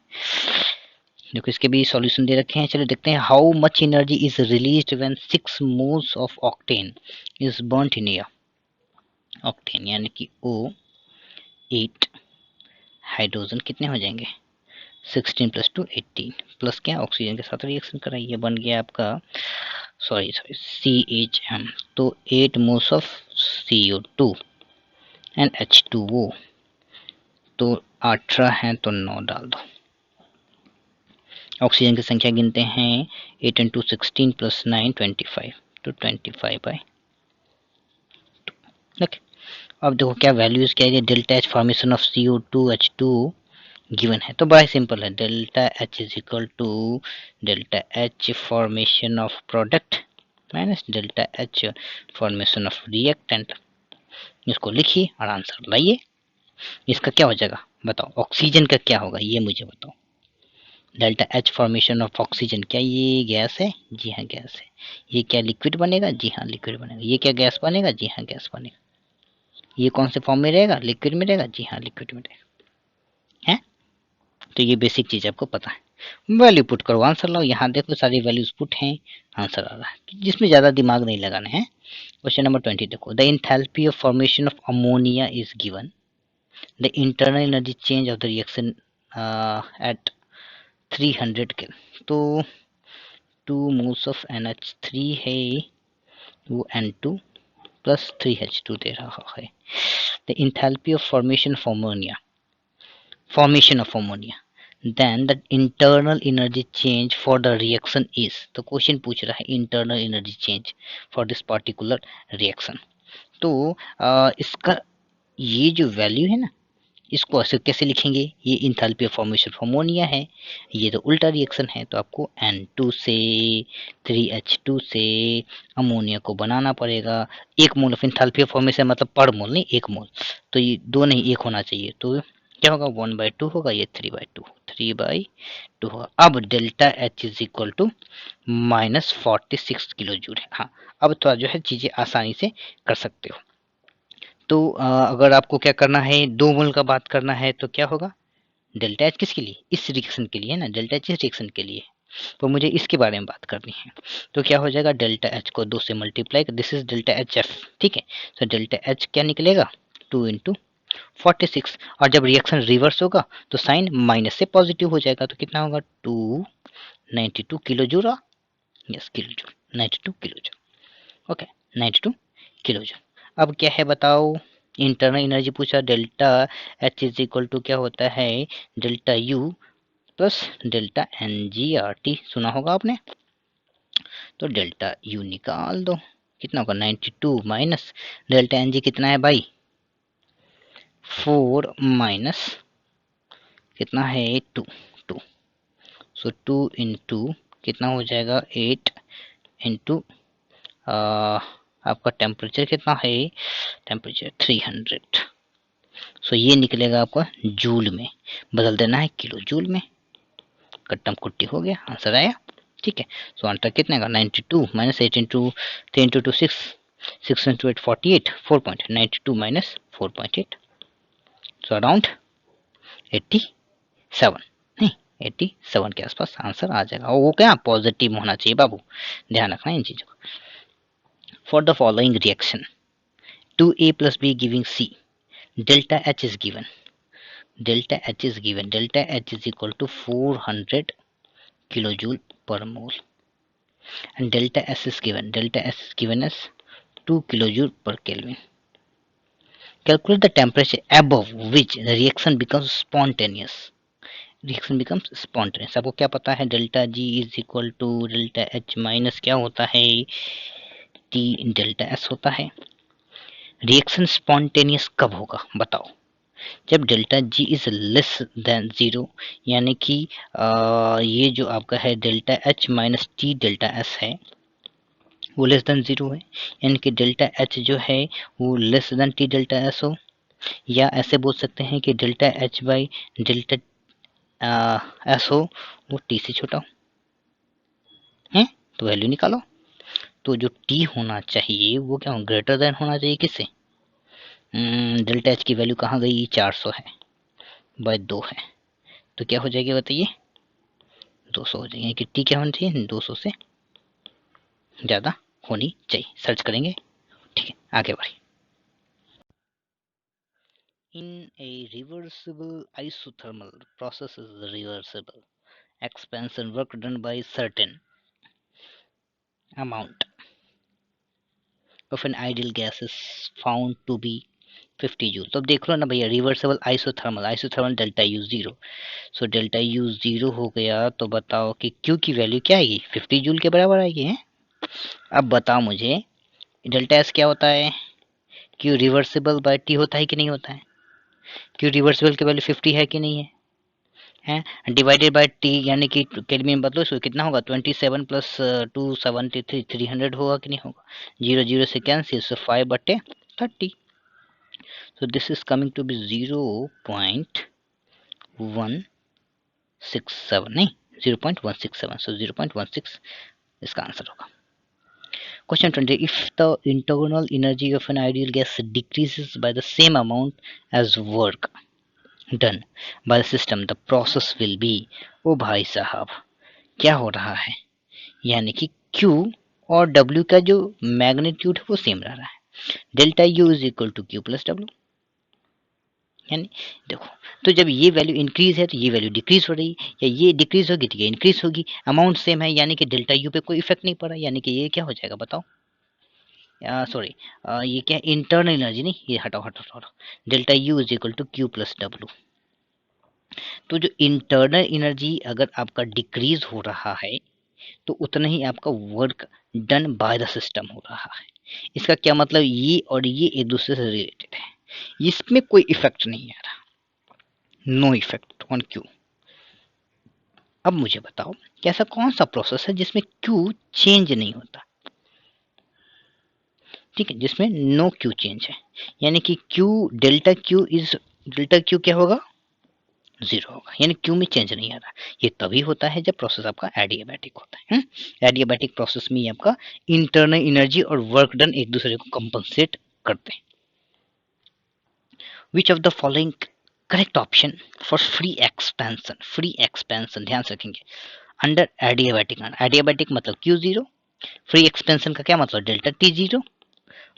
देखो इसके भी सॉल्यूशन दे रखे हैं, चलिए देखते हैं। How much energy is released when 6 moles of octane is burnt in air, octane यानी कि O8 हाइड्रोजन कितने हो जाएंगे, 16 + 2 18 प्लस क्या ऑक्सीजन के साथ रिएक्शन कराइए, बन गया आपका सॉरी CHM, तो 8 moles of CO2 and H2O, तो 18 है तो 9 डाल दो। ऑक्सीजन की संख्या गिनते हैं, 8 इंटू 16 प्लस 9 25, तो 25/2, ओके। अब देखो क्या वैल्यूज क्या है, delta H formation of CO2 H2 given है, तो बड़ा सिंपल है, delta H is equal to delta H formation of product minus delta H formation of reactant. इसको लिखिए और आंसर लाइए। इसका क्या हो जाएगा बताओ, ऑक्सीजन का क्या होगा ये मुझे बताओ, delta H formation of oxygen, क्या ये गैस है, जी हाँ गैस है। ये क्या लिक्विड बनेगा, जी हाँ लिक्विड बनेगा। ये क्या गैस बनेगा, जी हाँ गैस बनेगा। ये कौन से फॉर्म में रहेगा, लिक्विड में रहेगा, जी हाँ लिक्विड में रहेगा, है। तो ये बेसिक चीज आपको पता है। वैल्यू पुट करो, आंसर लाओ। यहाँ देखो सारी वैल्यूज पुट हैं, आंसर आ रहा है, जिसमें ज्यादा दिमाग नहीं लगाना है। क्वेश्चन नंबर 20 देखो, the enthalpy of formation of ammonia is given, the internal energy change of the reaction at 300 के, तो 2 मोल्स ऑफ NH3 है, वो N2 प्लस 3H2 दे रहा है। The enthalpy of formation of ammonia, then the internal energy change for the reaction is, तो question पूछ रहा है internal energy change for this particular reaction. तो इसका ये जो वैल्यू है ना, इसको ऐसे कैसे लिखेंगे, ये enthalpy of formation of ammonia है, ये तो उल्टा रिएक्शन है, तो आपको N2 से 3H2 से अमोनिया को बनाना पड़ेगा। एक mole of enthalpy of formation मतलब पर मोल नहीं, एक मोल, तो ये दो नहीं एक होना चाहिए, तो क्या होगा 1/2 होगा, ये 3/2 होगा। अब delta H is equal to -46 kilo joule है। हाँ अब थोड़ा जो है चीजें आसानी से कर सकते हो। तो अगर आपको क्या करना है, 2 मोल का बात करना है, तो क्या होगा डेल्टा H किसके लिए, इस रिएक्शन के लिए है ना, डेल्टा H इस रिएक्शन के लिए, तो मुझे इसके बारे में बात करनी है। तो क्या हो जाएगा, डेल्टा H को 2 से multiply, this is delta HF, ठीक है। तो डेल्टा H क्या निकलेगा 2 इंटू 46, और जब रिएक्शन रिवर्स होगा तो साइन माइनस से पॉजिटिव हो जाएगा, तो कितना होगा 292 kilo joule, yes kilo joule, 92 kilo joule, okay 92 kilo joule. अब क्या है बताओ, इंटरनल एनर्जी पूछा, delta H is equal to क्या होता है, delta U plus delta NGRT, सुना होगा आपने। तो डेल्टा U निकाल दो, कितना होगा 92 माइनस डेल्टा NG कितना है भाई 4 माइनस कितना है 2, सो 2 इंटू कितना हो जाएगा 8 इंटू आपका टेम्परेचर कितना है, टेम्परेचर 300, सो ये निकलेगा आपका जूल में, बदल देना है किलो जूल में, कट्टम कुट्टी हो गया, आंसर आया। ठीक है, सो आंसर कितने का 92 minus 8 into 3 into 2 6, 6 into 8 48, 4.92 minus 4.8, so around 87, नहीं 87 के आसपास आंसर आ जाएगा। और वो क्या पॉजिटिव होना चाहिए बाबू, ध्यान रखना इन चीजों का। For the following reaction 2a plus b giving c, delta h is given, delta h is given, delta h is equal to 400 kilojoule per mole, and delta s is given, delta s is given as 2 kilojoule per Kelvin. Calculate the temperature above which the reaction becomes spontaneous. Reaction becomes spontaneous. आपको क्या पता है, delta G is equal to delta H minus क्या होता है, T delta S होता है। Reaction spontaneous कब होगा बताओ, जब delta G is less than zero, यानी कि ये जो आपका है delta H minus T delta S है वो लेस देन जीरो है, यानी कि डेल्टा एच जो है वो less than T delta S हो, या ऐसे बोल सकते हैं कि delta H by delta S हो वो टी से छोटा हो है, तो वैल्यू निकालो। तो जो टी होना चाहिए वो क्या हो, ग्रेटर देन होना चाहिए किससे, डेल्टा एच की वैल्यू कहाँ गई, 400 है बाय 2 है, तो क्या हो जाएगी बताइए 200 हो जाएगी, कि टी क्या होनी चाहिए 200 से ज़्यादा होनी चाहिए। सर्च करेंगे, ठीक है आगे बढ़िए। In a reversible isothermal process is reversible expansion work done by certain amount of an ideal gas is found to be 50 joule. तो अब देख लो ना भैया, reversible isothermal, isothermal delta U zero, so delta U zero हो गया, तो बताओ कि क्यू की वैल्यू क्या आएगी 50 जूल के बराबर आएगी है। अब बताओ मुझे डेल्टा एस क्या होता है, क्यू रिवर्सिबल बाय टी होता है कि नहीं होता है, क्यू रिवर्सिबल की वैल्यू 50 है कि नहीं है, हैं डिवाइडेड बाय टी, यानी कि केल्विन में बदलो इसको, कितना होगा 27 प्लस 273 300 होगा कि नहीं होगा, जीरो जीरो से cancel, so 5/30, so this is coming to be 0.167, नहीं 0.167, so 0.16 इसका आंसर होगा। Question 20, if the internal energy of an ideal gas decreases by the same amount as work done by the system, the process will be, ओ भाई साहब क्या हो रहा है, यानी कि Q और W का जो मैग्नीट्यूड है वो सेम रह रहा है, delta U is equal to Q plus W, यानी देखो, तो जब ये वैल्यू इंक्रीज है तो ये वैल्यू डिक्रीज हो रही, या ये डिक्रीज होगी तो ये इंक्रीज होगी, अमाउंट सेम है, यानी कि डेल्टा यू पे कोई इफेक्ट नहीं पड़ा, यानी कि ये क्या हो जाएगा बताओ, सॉरी ये क्या इंटरनल एनर्जी, नहीं ये हटाओ हटाओ हटाओ, delta U is equal to Q plus W. तो जो इंटरनल एनर्जी अगर आपका डिक्रीज हो रहा है तो उतना ही आपका work done by the system हो रहा है। इसका क्या मतलब, ये और ये एक दूसरे से रिलेटेड है, इसमें कोई इफेक्ट नहीं आ रहा, नो इफेक्ट ऑन क्यू। अब मुझे बताओ कि ऐसा कौन सा प्रोसेस है जिसमें क्यू चेंज नहीं होता, ठीक है, जिसमें नो क्यू चेंज है, यानी कि क्यू डेल्टा क्यू क्या होगा जीरो होगा, यानी क्यू में चेंज नहीं आ रहा। ये तभी होता है जब प्रोसेस आपका एडियाबैटिक होता है। एडियाबैटिक प्रोसेस में आपका इंटरनल एनर्जी और वर्क डन एक दूसरे को कंपनसेट करते हैं। विच of the following correct option for free expansion, free expansion ध्यान से रखेंगे अंडर एडियाबैटिक, एडियाबैटिक मतलब क्यू जीरो, फ्री एक्सपेंशन का क्या मतलब delta T zero,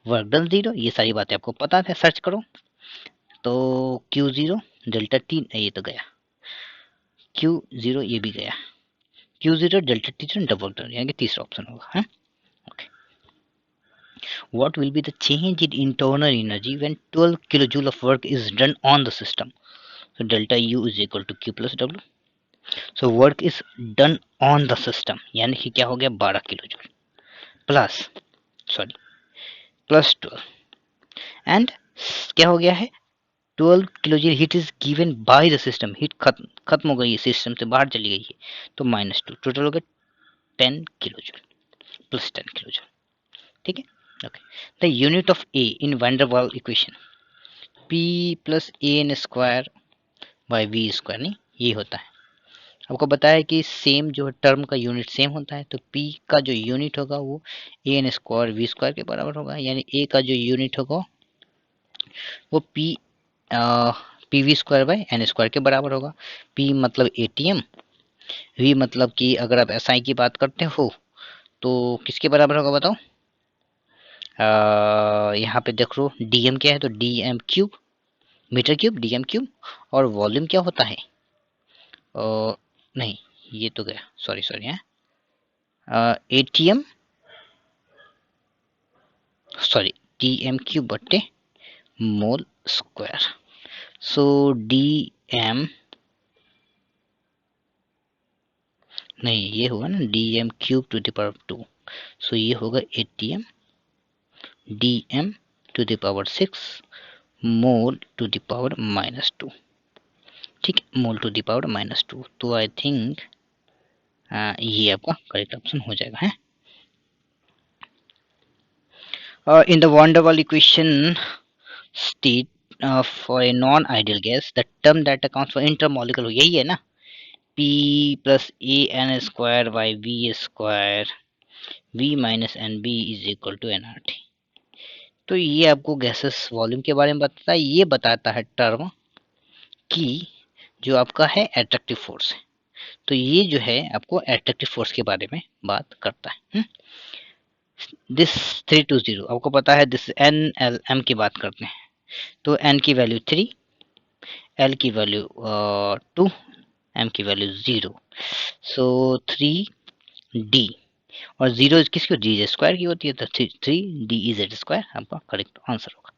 work done zero, ये सारी बातें आपको पता है, सर्च करो। तो क्यू जीरो डेल्टा टी, ये तो गया क्यू जीरो, ये भी गया Q zero delta T zero double done, यानी कि तीसरा ऑप्शन होगा है। Okay, what will be the change in internal energy when 12 kilojoule of work is done on the system, so delta u is equal to q plus w, so work is done on the system यानी कि क्या हो गया 12 kilo joule plus sorry plus 12 and क्या हो गया है 12 kilo joule heat is given by the system, heat खत्म हो गई है, सिस्टम से बाहर चली गई है, तो -2, टोटल हो गया 10 kilo joule plus 10 kilo joule, ठीक है। Okay, the unit of a in van der Waals equation, P plus a n square by V square, नहीं ये होता है। आपको बताया कि सेम जो टर्म का यूनिट सेम होता है, तो p का जो यूनिट होगा वो ए एन स्क्वायर वी स्क्वायर के बराबर होगा, यानी a का जो यूनिट होगा वो P V square by n square के बराबर होगा। p मतलब एटीएम, v मतलब कि अगर आप एसआई की बात करते हो तो किसके बराबर होगा बताओ? यहाँ पे देख लो डीएम क्या है, तो dm cube, metre cube dm cube. और वॉल्यूम क्या होता है? नहीं ये तो गया, सॉरी सॉरी है, एटीएम सॉरी डीएम क्यूब बट्टे मोल स्क्वायर। सो डीएम नहीं ये होगा ना dm cube to the power 2, so ये होगा atm dm to the power 6 mole to the power -2। ठीक है, मोल टू द पावर -2। तो आई थिंक ये आपका करेक्ट ऑप्शन हो जाएगा है। In the van der Waals equation state for a non-ideal gas, the term that accounts for intermolecular यही है ना, p plus a n square by v square v minus n b is equal to nRT। तो ये आपको gases volume के बारे में बताता है, ये बताता है टर्म कि जो आपका है एट्रैक्टिव फोर्स है, तो ये जो है आपको एट्रैक्टिव फोर्स के बारे में बात करता है। दिस 320 आपको पता है, दिस एन एल एम की बात करते हैं, तो एन की वैल्यू 3, एल की वैल्यू 2, एम की वैल्यू 0, सो 3d और 0 किसकी डी स्क्वायर की होती है, तो 3d इज स्क्वायर आपका करेक्ट आंसर होगा।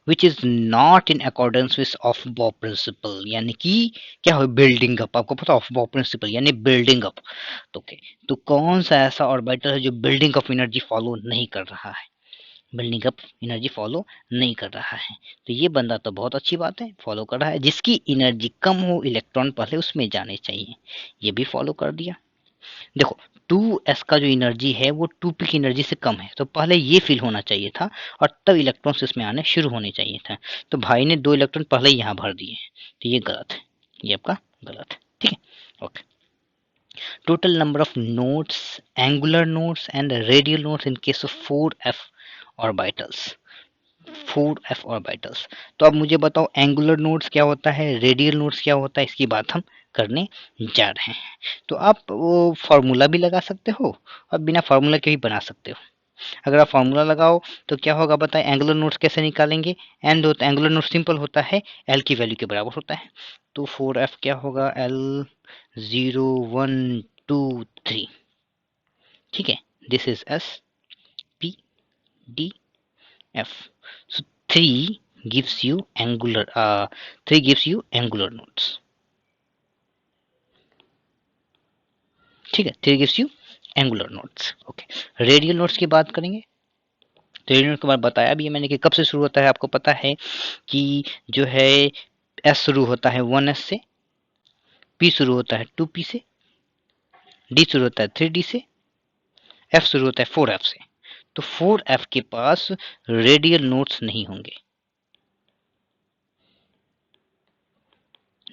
Which is not in accordance with Aufbau principle, यानी कि क्या हो बिल्डिंग अप, आपको पता ऑफ बॉब प्रिंसिपल यानी बिल्डिंग अप। तो okay, तो कौन सा ऐसा ऑर्बिटल है जो बिल्डिंग अप एनर्जी फॉलो नहीं कर रहा है, बिल्डिंग अप एनर्जी फॉलो नहीं कर रहा है? तो ये बंदा तो बहुत अच्छी बात है फॉलो कर रहा है, जिसकी एनर्जी कम हो इलेक्ट्रॉन पहले उसमें जाने चाहिए, ये भी फॉलो कर दिया। देखो 2s का जो एनर्जी है वो 2p की एनर्जी से कम है, तो पहले ये फिल होना चाहिए था और तब इलेक्ट्रॉन्स इसमें आने शुरू होने चाहिए था, तो भाई ने 2 इलेक्ट्रॉन पहले ही यहाँ भर दिए हैं, तो ये गलत है, ये आपका गलत है। ठीक है, okay. Total number of nodes, angular nodes and radial nodes in case of 4f orbitals, 4f orbitals. तो अब मुझे बताओ एंगुलर नोड्स क्या होता है, रेडियल नोड्स क्या होता है, इसकी बात हम करने जा रहे हैं। तो आप वो फार्मूला भी लगा सकते हो और बिना फार्मूला के भी बना सकते हो। अगर आप फार्मूला लगाओ तो क्या होगा बताएं, एंगुलर नोड्स कैसे निकालेंगे? एंड होता एंगुलर नोड सिंपल होता है, एल की वैल्यू के बराबर होता है, तो 4f क्या होगा, एल 0 1 2 3। ठीक है, this is S P D f, so 3 gives you angular 3 gives you angular nodes। ठीक है, 3 gives you angular nodes। Okay, radial nodes की बात करेंगे, तो रेडियल नोड के बारे में बताया भी है मैंने कि कब से शुरू होता है, आपको पता है कि जो है एस शुरू होता है 1s से, पी शुरू होता है 2p से, डी शुरू होता है 3d से, एफ शुरू होता है 4f से। तो 4f के पास रेडियल नोड्स नहीं होंगे,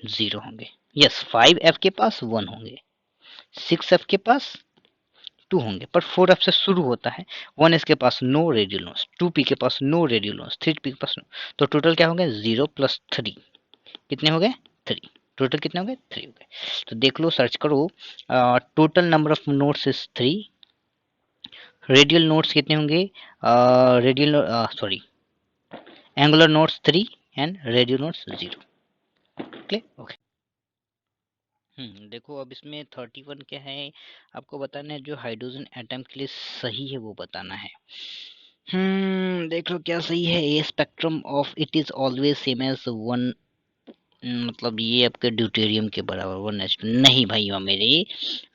0 होंगे। यस, 5f के पास 1 होंगे, 6f के पास 2 होंगे, पर 4f से शुरू होता है, 1s के पास नो रेडियल नोड्स, 2p के पास नो रेडियल नोड्स, 3p के पास नो, तो टोटल क्या हो गया 0 + 3, कितने हो गए 3, टोटल कितने हो गए 3 हो गए। तो देख लो सर्च करो, total number of nodes is 3, radial nodes कितने होंगे, radial sorry angular nodes 3 and radial nodes 0। Clear, okay. देखो अब इसमें 31 क्या है आपको बताना है, जो हाइड्रोजन एटम के लिए सही है वो बताना है। देख लो क्या सही है, A spectrum of it is always same as 1, मतलब ये आपके ड्यूटेरियम के बराबर 1s2, नहीं भाई मेरे,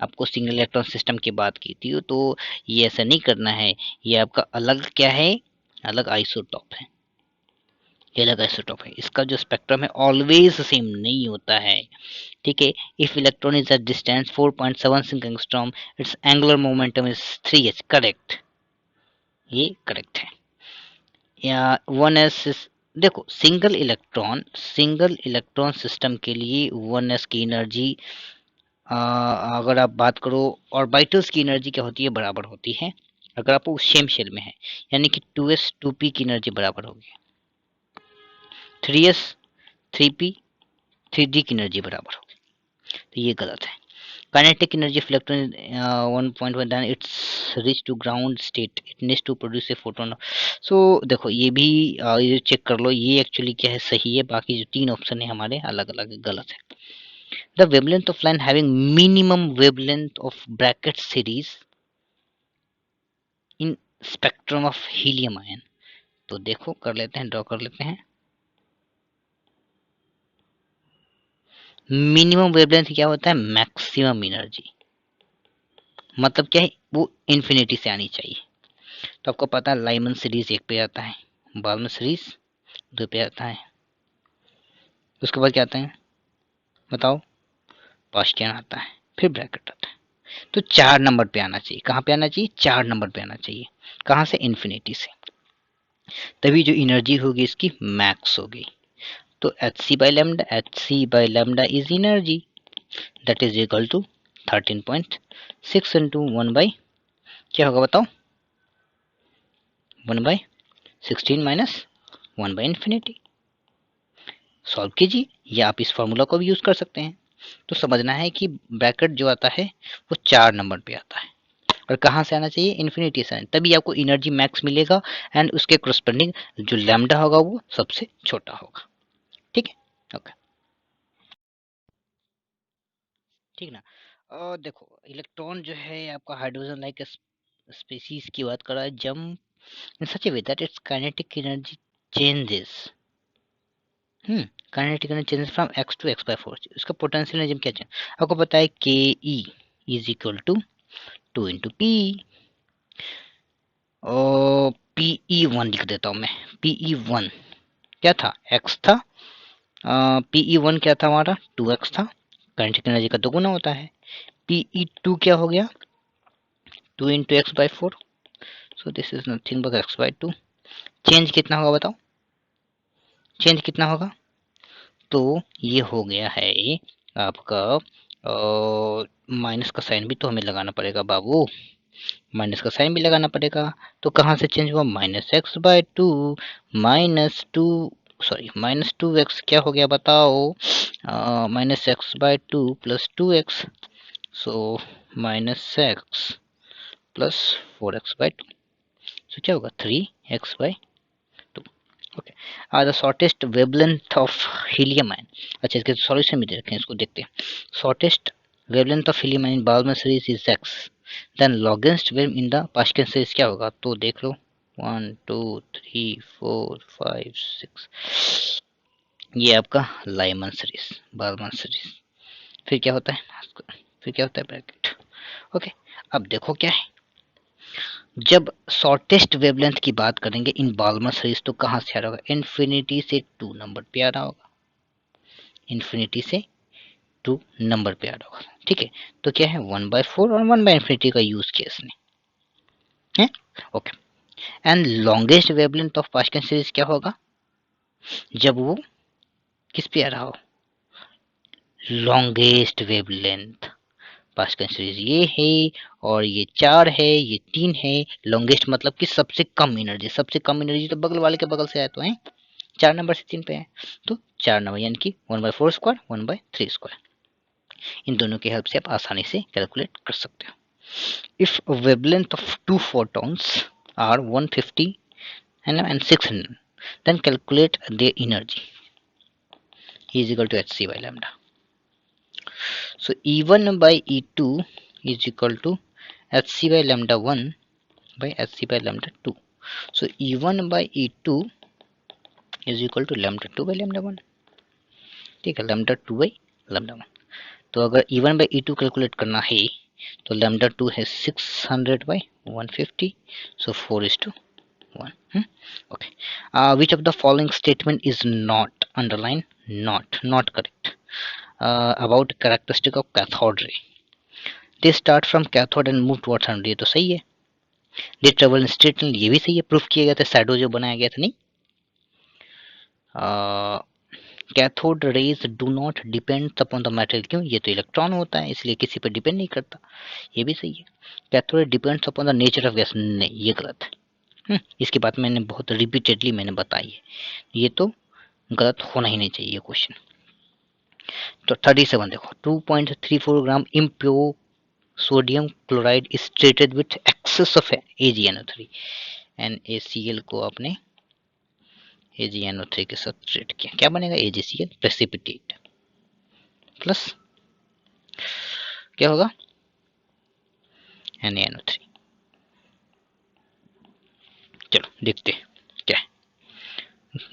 आपको सिंगल इलेक्ट्रॉन सिस्टम की बात की थी, तो ये ऐसा नहीं करना है, ये आपका अलग क्या है, अलग आइसोटॉप है, ये अलग आइसोटॉप है, इसका जो स्पेक्ट्रम है ऑलवेज सेम नहीं होता है। ठीक है, if electron is at distance 4.76 angstrom, it's angular momentum is 3h, correct, ये करेक्ट है। या 1s देखो सिंगल इलेक्ट्रॉन सिस्टम के लिए 1s की एनर्जी अगर आप बात करो, ऑर्बिटल्स की एनर्जी क्या होती है, बराबर होती है अगर आप उस सेम शेल में है, यानी कि 2s 2p की एनर्जी बराबर होगी, 3s 3p 3d की एनर्जी बराबर होगी, तो ये गलत है। Kinetic energy of electron 1.1 then it's reach to ground state it needs to produce a photon. So देखो ये भी ये चेक कर लो, ये एक्चुअली क्या है, सही है, बाकी जो तीन ऑप्शन है हमारे अलग अलग गलत है। The wavelength of line having minimum wavelength of Brackett series in spectrum of helium ion, तो देखो कर लेते हैं, ड्रॉ कर लेते हैं। मिनिमम वेवलेंथ क्या होता है, मैक्सिमम एनर्जी, मतलब क्या है, वो इन्फिनिटी से आनी चाहिए। तो आपको पता है लाइमन सीरीज 1 पे आता है, बाल्मर सीरीज 2 पे आता है, उसके बाद क्या आता है बताओ, पास्कियन आता है, फिर ब्रैकेट आता है, तो 4 नंबर पे आना चाहिए। कहाँ पे आना चाहिए, 4 नंबर पे आना चाहिए। कहाँ से, इन्फिनिटी से, तभी जो एनर्जी होगी इसकी मैक्स होगी। तो H C by lambda is energy that is equal to 13.6 into 1 by क्या होगा बताओ, 1 by 16 minus 1 by infinity. Solve कीजिए, या आप इस फॉर्मूला को भी यूज कर सकते हैं। तो समझना है कि ब्रैकेट जो आता है वो 4 नंबर पे आता है, और कहाँ से आना चाहिए, इन्फिनिटी से, तभी आपको एनर्जी मैक्स मिलेगा, एंड उसके करस्पॉन्डिंग जो लैम्डा होगा वो सबसे छोटा होगा। ठीक है, ओके, ठीक ना। और देखो इलेक्ट्रॉन जो है आपका हाइड्रोजन लाइक स्पीसीज की बात कर रहा है, jump in such a way that its kinetic energy changes, kinetic energy changes from x to x/4, इसका पोटेंशियल एनर्जी क्या चेंज, आपको पता है के E is equal to 2 into P, और पीई 1 लिख देता हूँ मैं, पीई 1 क्या था, x था, पीई 1 क्या था हमारा, 2x था, काइनेटिक एनर्जी का दोगुना होता है। पीई 2 क्या हो गया, 2 into x/4, so this is nothing but x/2। Change कितना होगा बताओ, चेंज कितना होगा, तो ये हो गया है आपका, माइनस का साइन भी तो हमें लगाना पड़ेगा बाबू, माइनस का साइन भी लगाना पड़ेगा, तो कहाँ से चेंज हुआ, -x/2 -2, सॉरी -2x क्या हो गया बताओ, -x/2 प्लस 2x, सो -x प्लस 4x/2, सो क्या होगा 3x/2। Okay, the shortest wavelength of helium ion, अच्छा इसके सॉल्यूशन भी दे रखे हैं, इसको देखते हैं। Shortest wavelength of helium ion Balmer series is x, then longest wave in the Paschen series क्या होगा, तो देख लो 1 2 3 4 5 6, ये आपका लाइमन सीरीज, बाल्मर सीरीज, फिर क्या होता है, फिर क्या होता है ब्रैकेट। ओके, अब देखो क्या है, जब शॉर्टेस्ट वेवलेंथ की बात करेंगे इन बाल्मर सीरीज, तो कहाँ से आ रहा होगा, इन्फिनिटी से 2 नंबर पे आ रहा होगा, इन्फिनिटी से 2 नंबर पे आ रहा होगा। ठीक है, तो क्या है 1/4 और 1/infinity का यूज किया इसने है। Okay, and longest wavelength of pascal series क्या होगा, जब वो किस पे आ रहा हो, लॉन्गेस्ट वेवलेंथ पास्कल सीरीज ये है, और ये 4 है, ये 3 है, लॉन्गेस्ट मतलब कि सबसे कम एनर्जी, सबसे कम एनर्जी तो बगल वाले के बगल से आया तो है, 4 नंबर से 3 पे है, तो 4 नंबर यानी कि 1/4 स्क्वायर 1/3 स्क्वायर, इन दोनों की हेल्प से आप आसानी से कैलकुलेट कर सकते हो। If wavelength of 2 photons are 150 and 600, then calculate their energy is equal to hc by lambda. So E1 by E2 is equal to hc by lambda 1 by hc by lambda 2. So E1 by E2 is equal to lambda 2 by lambda 1, ठीक है, lambda 2 by lambda 1। तो अगर E1 by E2 calculate करना है तो lambda 2 है 600 by 150, so 4:1. Okay, which of the following statement is not, underline not correct, about characteristic of cathode ray, they start from cathode and move towards anode, ये तो सही है, they travel in straight line, ये भी सही है, proof किया गया था, शैडो जो बनाया गया था नहीं, cathode rays do not depend upon the material, क्यों? ये तो इलेक्ट्रॉन होता है इसलिए किसी पर डिपेंड नहीं करता, ये भी सही है। Cathode depends upon the nature of gas, नहीं ये गलत है। इसकी बात मैंने बहुत रिपीटेडली मैंने बताई है, ये तो गलत होना ही नहीं चाहिए ये क्वेश्चन। तो 37 देखो, 2.34 gram impure sodium chloride is treated with excess of AgNO3, NaCl को आपने AgNO3 के साथ ट्रीट किया, क्या बनेगा? AgCl प्रेसिपिटेट प्लस क्या होगा? NaNO3। चलो देखते हैं क्या है।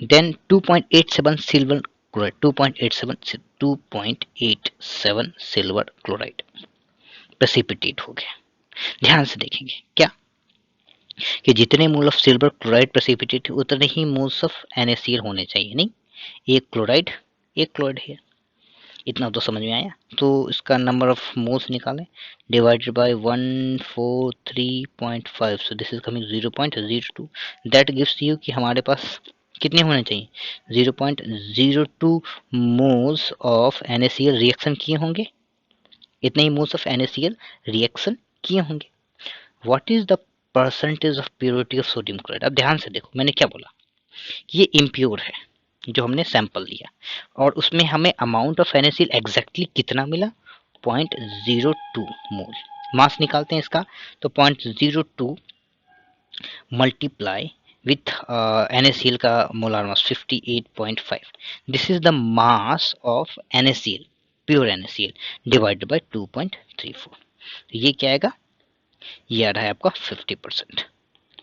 Then 2.87 silver chloride, 2.87 silver chloride precipitate हो गया। ध्यान से देखेंगे क्या कि जितने mole of silver chloride precipitate उतने ही मोल्स ऑफ NaCl होने चाहिए, नहीं एक क्लोराइड है, इतना तो समझ में आया। तो इसका नंबर ऑफ मोल्स निकालें, divided by 143.5, so this is coming 0.02, that gives you कि हमारे पास कितने होने चाहिए? 0.02 मोल्स ऑफ NaCl रिएक्शन किए होंगे, इतने ही मोल्स ऑफ NaCl रिएक्शन किए होंगे। What is the percentage of purity of sodium chloride? अब ध्यान से देखो, मैंने क्या बोला, ये इम्प्योर है जो हमने सैंपल लिया, और उसमें हमें अमाउंट ऑफ NaCl एग्जैक्टली कितना मिला? 0.02 मोल। मास निकालते हैं इसका, तो 0.02 मल्टीप्लाई विथ NaCl का molar mass 58.5, this is the mass of NaCl, pure NaCl divided by 2.34, ये क्या आएगा? ये आ रहा है आपका 50%,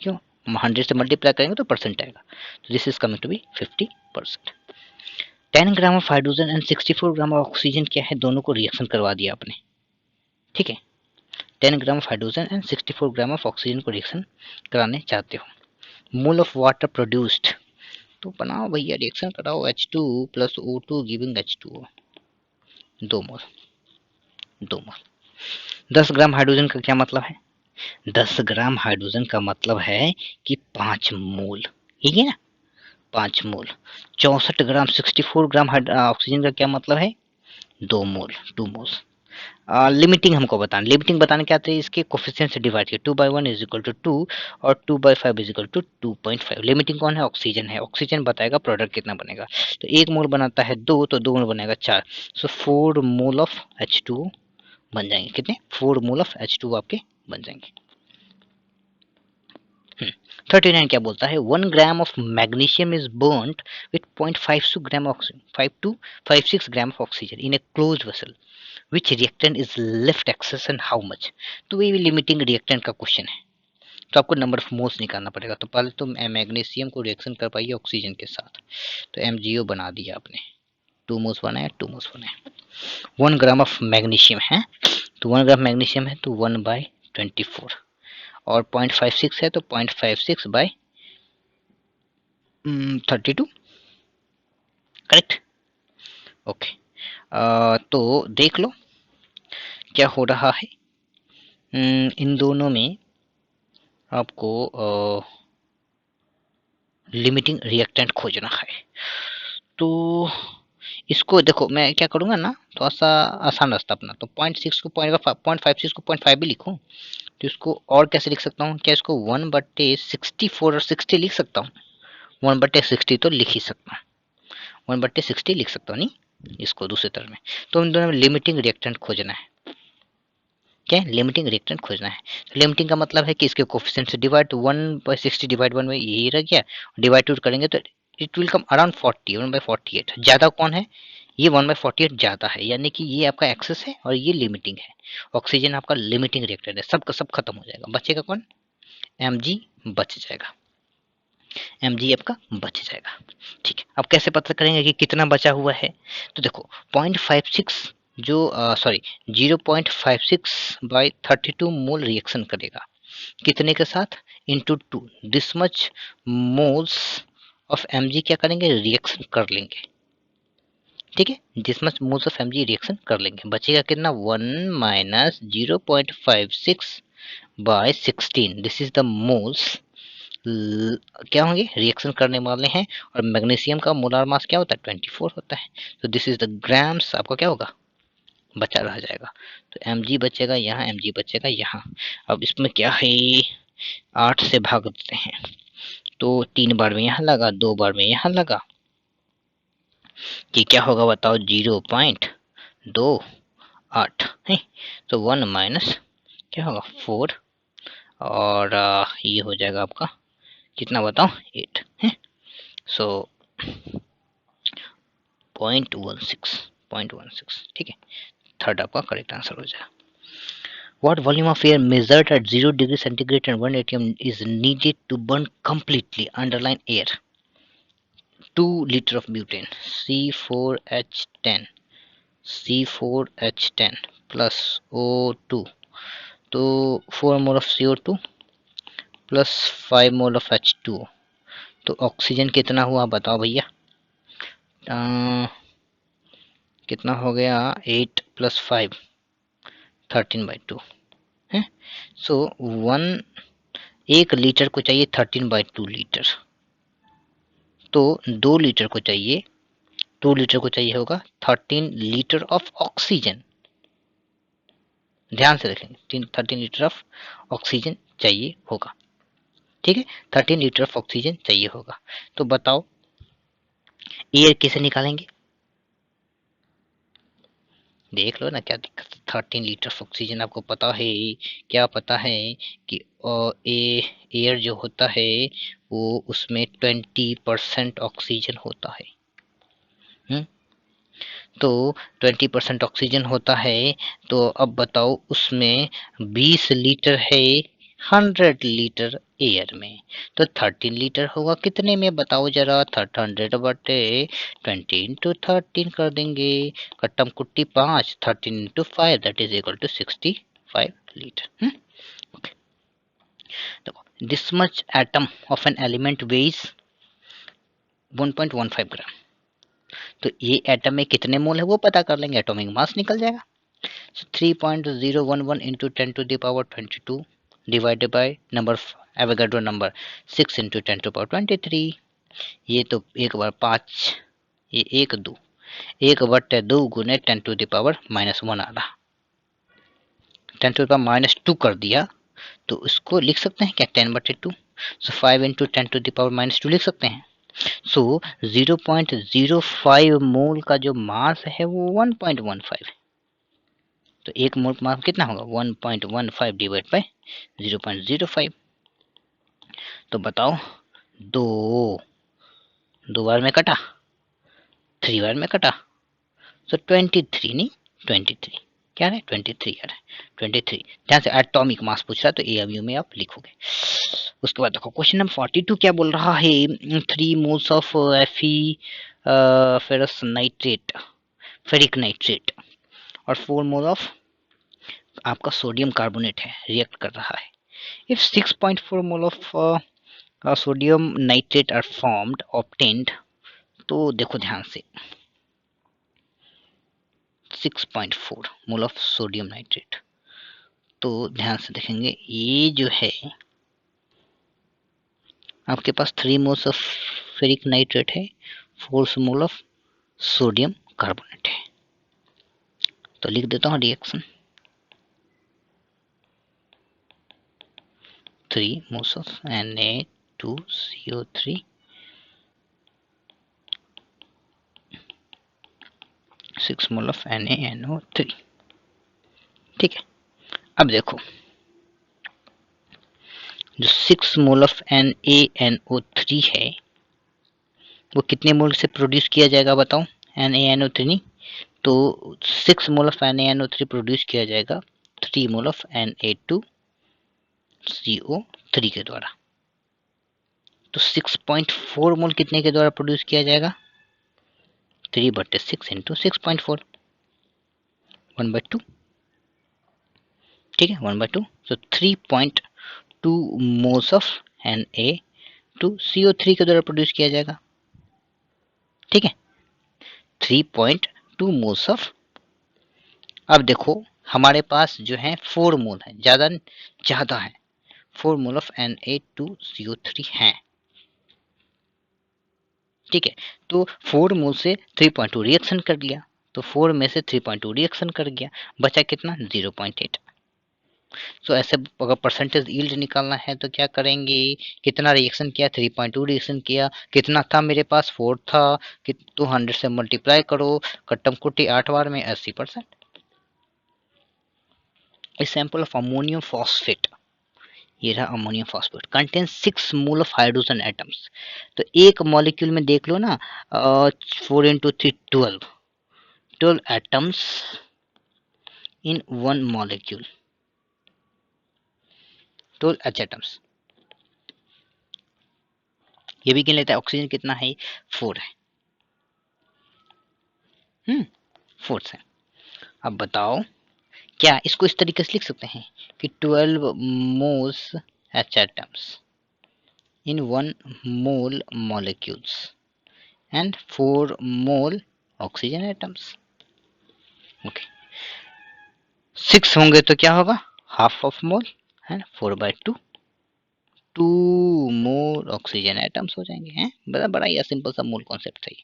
क्यों? 100 से मल्टीप्लाई करेंगे तो परसेंट आएगा, तो this is coming to be 50%। 10 gram of hydrogen and 64 gram of oxygen क्या है? दोनों को रिएक्शन करवा दिया आपने, ठीक है। 10 gram of hydrogen and 64 gram of oxygen को रिएक्शन कराने चाहते हो। मोल ऑफ वाटर प्रोड्यूस्ड, तो बनाओ भैया, रिएक्शन कराओ, H2 plus O2 giving H2O, 2 मोल। 10 ग्राम हाइड्रोजन का क्या मतलब है? 10 ग्राम हाइड्रोजन का मतलब है कि 5 मोल, ठीक है ना, 5 मोल। 64 ग्राम 64 ग्राम ऑक्सीजन का क्या मतलब है? 2 मोल, 2 मोल्स। लिमिटिंग हमको बताना, लिमिटिंग बताने क्या आते हैं? इसके कोफिशिएंट से डिवाइड किया, 2/1 इज इक्वल टू 2 और 2/5 इज इक्वल टू 2.5। लिमिटिंग कौन है? ऑक्सीजन है, ऑक्सीजन बताएगा प्रोडक्ट कितना बनेगा, तो 1 मोल बनाता है 2, तो 2 मोल बनेगा 4, सो 4 मोल ऑफ H2O बन जाएंगे। कितने? 4 मोल ऑफ H2O आपके बन जाएंगे। 39 क्या बोलता है? 1 gram of magnesium is burned with 0.56 gram oxygen, 5 gram of oxygen in a closed vessel, which reactant is left excess and how much? तो ये लिमिटिंग रिएक्टेंट का क्वेश्चन है, तो आपको नंबर ऑफ मोल्स निकालना पड़ेगा। तो पहले तो मैग्नीशियम को रिएक्शन कर पाइए ऑक्सीजन के साथ, तो MgO बना दिया आपने, 2 मोल्स बनाया, 2 मोल्स बनाया। 1 ग्राम ऑफ मैग्नीशियम है, तो 1 ग्राम मैग्नीशियम है तो 1/24, और 0.56 है तो 0.56 बाय 32, करेक्ट, ओके। तो देख लो क्या हो रहा है। इन दोनों में आपको लिमिटिंग रिएक्टेंट खोजना है, तो इसको देखो मैं क्या करूँगा ना, थोड़ा सा आसान रास्ता अपना, तो 0.6 को 0.56 को 0.5 भी लिखूँ, तो इसको और कैसे लिख सकता हूँ? क्या इसको 1/64 और 60 लिख सकता हूँ? 1/60 तो लिख ही सकता हूँ, 1/60 लिख सकता हूँ, नहीं इसको दूसरे तरह में। तो इन दोनों में लिमिटिंग रिएक्टेंट खोजना है, क्या है? लिमिटिंग रिएक्टेंट खोजना है। तो लिमिटिंग का मतलब है कि इसके कोफिशिएंट से डिवाइड 1/60 डिवाइड 1 में यही रह गया, डिवाइड 2 करेंगे तो इट विल कम अराउंड 40, 1/48। ज़्यादा कौन है? ये 1/48 ज़्यादा है, यानी कि ये आपका एक्सेस है और ये लिमिटिंग है। ऑक्सीजन आपका लिमिटिंग रिएक्टेंट है, सब का सब खत्म हो जाएगा, बचेगा कौन? Mg बच जाएगा, Mg आपका बच जाएगा, ठीक है। अब कैसे पता करेंगे कि कितना बचा हुआ है? तो देखो 0.56 जो सॉरी 0.56 बाय 32 मोल रिएक्शन करेगा, कितने के साथ? Into 2, this much moles of Mg क्या करेंगे? रिएक्शन कर लेंगे, ठीक है, this much moles of Mg reaction कर लेंगे। बचेगा कितना? 1 minus 0.56 by 16, this is the moles क्या होंगे, रिएक्शन करने वाले हैं। और मैग्नीशियम का मोलार मास क्या होता है, 24 होता है। तो दिस इज द ग्राम्स, आपका क्या होगा, बचा रह जाएगा। तो mg बचेगा यहाँ, mg बचेगा यहाँ। अब इसमें क्या है, 8 से भाग देते हैं, तो 3 बार में यहाँ लगा, 2 बार में यहाँ लगा, कि क्या होगा बताओ, 0.28 है। तो 1 माइनस क्या होगा, 4, और ये हो जाएगा आपका कितना बताओ, 8 है। सो 0.16, ठीक है, थर्ड आपका करेक्ट आंसर हो जाएगा। What volume of air measured at 0 degree centigrade and 1 atm is needed to burn completely? Underline air. 2 liter of butane, C4H10, C4H10 plus O2, तो 4 mole of CO2 plus 5 mole of H2O, तो oxygen कितना हुआ बताओ भैया, कितना हो गया, 8 plus 5 13/2 है। सो 1 लीटर को चाहिए 13/2 लीटर, तो 2 लीटर को चाहिए, 2 लीटर को चाहिए होगा 13 लीटर ऑफ ऑक्सीजन। ध्यान से देखेंगे, 13 लीटर ऑफ ऑक्सीजन चाहिए होगा, ठीक है, 13 लीटर ऑफ ऑक्सीजन चाहिए होगा। तो बताओ एयर कैसे निकालेंगे, देख लो ना, क्या दिक्कत, 13 लीटर ऑफ ऑक्सीजन आपको पता है, क्या पता है कि एयर जो होता है वो उसमें 20% ऑक्सीजन होता है। तो 20% ऑक्सीजन होता है, तो अब बताओ उसमें 20 लीटर है 100 लीटर एयर में, तो 13 लीटर होगा कितने में बताओ जरा, 100 बटे 20 इंटू 13 कर देंगे, कट्टम कुट्टी 5, 13 into 5 that is equal to 65 litre. देखो, this much atom of an element weighs 1.15 gram, तो ये एटम में कितने मोल है वो पता कर लेंगे, एटॉमिक मास निकल जाएगा। So 3.011 into 10 to the power 22 divided by number Avogadro number 6 into 10 to the power 23। ये तो एक बार 5, ये 1 गुने 10 to the power -1 आ रहा, 10 to the power -2 कर दिया, तो इसको लिख सकते हैं क्या 10/2। सो 5 into 10 to the power -2 लिख सकते हैं। सो 0.05 मोल का जो मास है वो 1.15 है, तो एक मोल मास कितना होगा 1.15 डिवाइड बाय 0.05। तो बताओ, दो बार में कटा, 3 बार में कटा, तो 23 नहीं, 23 क्या है, 23 आ रहा है, 23। ध्यान से एटॉमिक मास पूछ रहा है, तो AMU में आप लिखोगे। उसके बाद देखो क्वेश्चन नंबर 42 क्या बोल रहा है, 3 moles of Fe ferrous nitrate, ferric nitrate, और 4 मोल ऑफ आपका सोडियम कार्बोनेट है, रिएक्ट कर रहा है। If 6.4 mole of sodium nitrate are formed obtained, तो देखो ध्यान से 6.4 मोल ऑफ सोडियम नाइट्रेट, तो ध्यान से देखेंगे ये जो है आपके पास 3 मोल्स ऑफ फेरिक नाइट्रेट है, 4 मोल ऑफ सोडियम कार्बोनेट है। तो लिख देता हूँ reaction, 3 moles of Na2CO3 6 mole of NaNO3, ठीक है। अब देखो जो 6 मोल ऑफ NaNO3 है वो कितने मोल से प्रोड्यूस किया जाएगा बताओ, NaNO3 नहीं, तो 6 मोल ऑफ NaNO3 प्रोड्यूस किया जाएगा 3 मोल ऑफ Na2CO3 के द्वारा। तो 6.4 मोल कितने के द्वारा प्रोड्यूस किया जाएगा, 3/6 इंटू 6.4, 1/2, ठीक है, 1/2। तो 3.2 मोल्स ऑफ Na2CO3 के द्वारा प्रोड्यूस किया जाएगा, ठीक है, 3.2 मोल्स ऑफ। अब देखो हमारे पास जो है 4 मोल है, ज्यादा है, 4 मोल ऑफ Na2CO3 हैं। ठीक है, तो 4 मोल से 3.2 रिएक्शन कर लिया, तो 4 में से 3.2 रिएक्शन कर गया, बचा कितना 0.8। सो ऐसे अगर परसेंटेज यील्ड निकालना है तो क्या करेंगे, कितना रिएक्शन किया 3.2 रिएक्शन किया, कितना था मेरे पास 4 था, कि 200 से मल्टीप्लाई करो, कट्टम कुट्टी 8 बार में 80%। A sample of ammonium phosphate, ये रहा ammonium phosphate, contain 6 mole of hydrogen atoms. तो एक मॉलिक्यूल में देख लो ना, 4 into 3 12 atoms in one molecule, 12 H atoms. ये भी गिन लेता है, ऑक्सीजन कितना है 4 है, 4 है। अब बताओ क्या इसको इस तरीके से लिख सकते हैं कि 12 moles H atoms in 1 mole molecules and 4 mole oxygen atoms. Okay, 6 होंगे तो क्या होगा हाफ ऑफ मोल है, 4/2, 2 मोल ऑक्सीजन एटम्स हो जाएंगे हैं। बड़ा ही सिंपल सा मोल कॉन्सेप्ट है।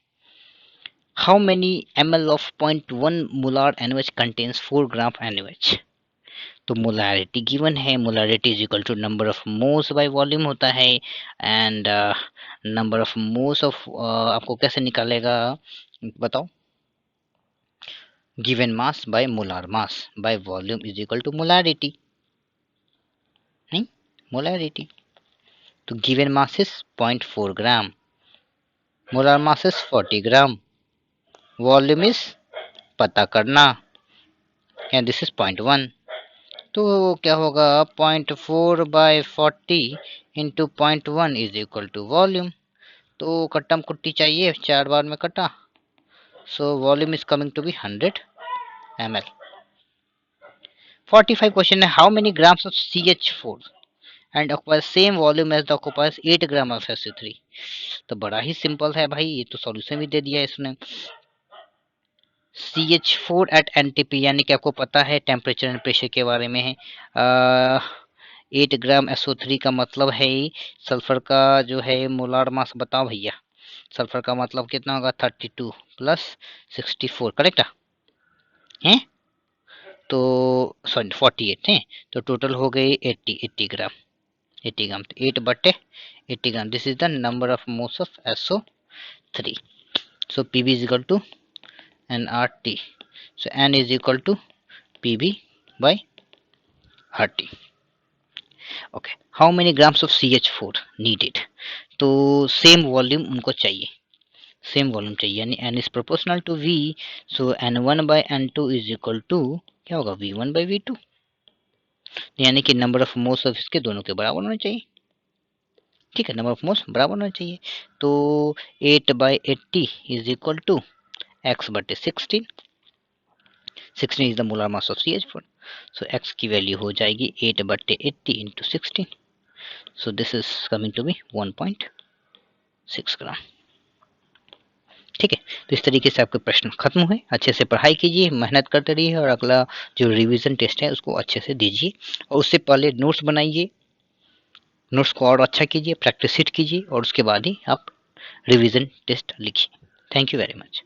How many ml of 0.1 molar NaOH contains 4 gram NaOH। तो मोलारिटी गिवन है, molarity is equal to number of moles by volume होता है, and number of moles of आपको कैसे निकालेगा बताओ, given mass by molar mass by volume is equal to molarity, नहीं molarity. तो given mass is 0.4 gram, molar mass is 40 gram, volume is पता करना, एंड दिस इज 0.1। तो क्या होगा 0.4/40 into 0.1 is equal to volume. तो कट्टम कुट्टी चाहिए, 4 बार में कटा, so volume is coming to be 100 ml। 45 question है, how many grams of CH4 and occupies same volume as the occupies 8 gram of SO3। तो बड़ा ही सिंपल है भाई, ये तो सॉल्यूशन भी दे दिया है इसने। CH4 एट NTP, यानी कि आपको पता है टेम्परेचर एंड प्रेशर के बारे में है। 8 ग्राम SO3 का मतलब है सल्फर का जो है मोलार मास, बताओ भैया सल्फर का मतलब कितना होगा 32 प्लस 64, करेक्ट है, तो सॉरी 48 है, तो टोटल हो गई 80 gram, 80 gram, 8/80 gram, this is the number of moles of SO3। So Pb is equal to nRT, so N is equal to Pb by RT। Okay, how many grams of CH4 needed, तो same volume उनको चाहिए, same volume चाहिए, यानी N is proportional to V, so N1/N2 is equal to क्या होगा V1/V2, यानी कि number of moles of इसके दोनों के बराबर होने चाहिए। ठीक है, नंबर ऑफ मोल्स बराबर होना चाहिए, तो 8/80 is equal to x/16, 16 is the molar mass of CH4, so x की वैल्यू हो जाएगी 8/80 into 16, so this is coming to be 1.6 gram. ठीक है, तो इस तरीके से आपके प्रश्न खत्म हुए। अच्छे से पढ़ाई कीजिए, मेहनत करते रहिए, और अगला जो रिवीजन टेस्ट है उसको अच्छे से दीजिए, और उससे पहले नोट्स बनाइए, नोट्स को और अच्छा कीजिए, प्रैक्टिस शीट कीजिए, और उसके बाद ही आप रिवीजन टेस्ट लिखिए। Thank you very much.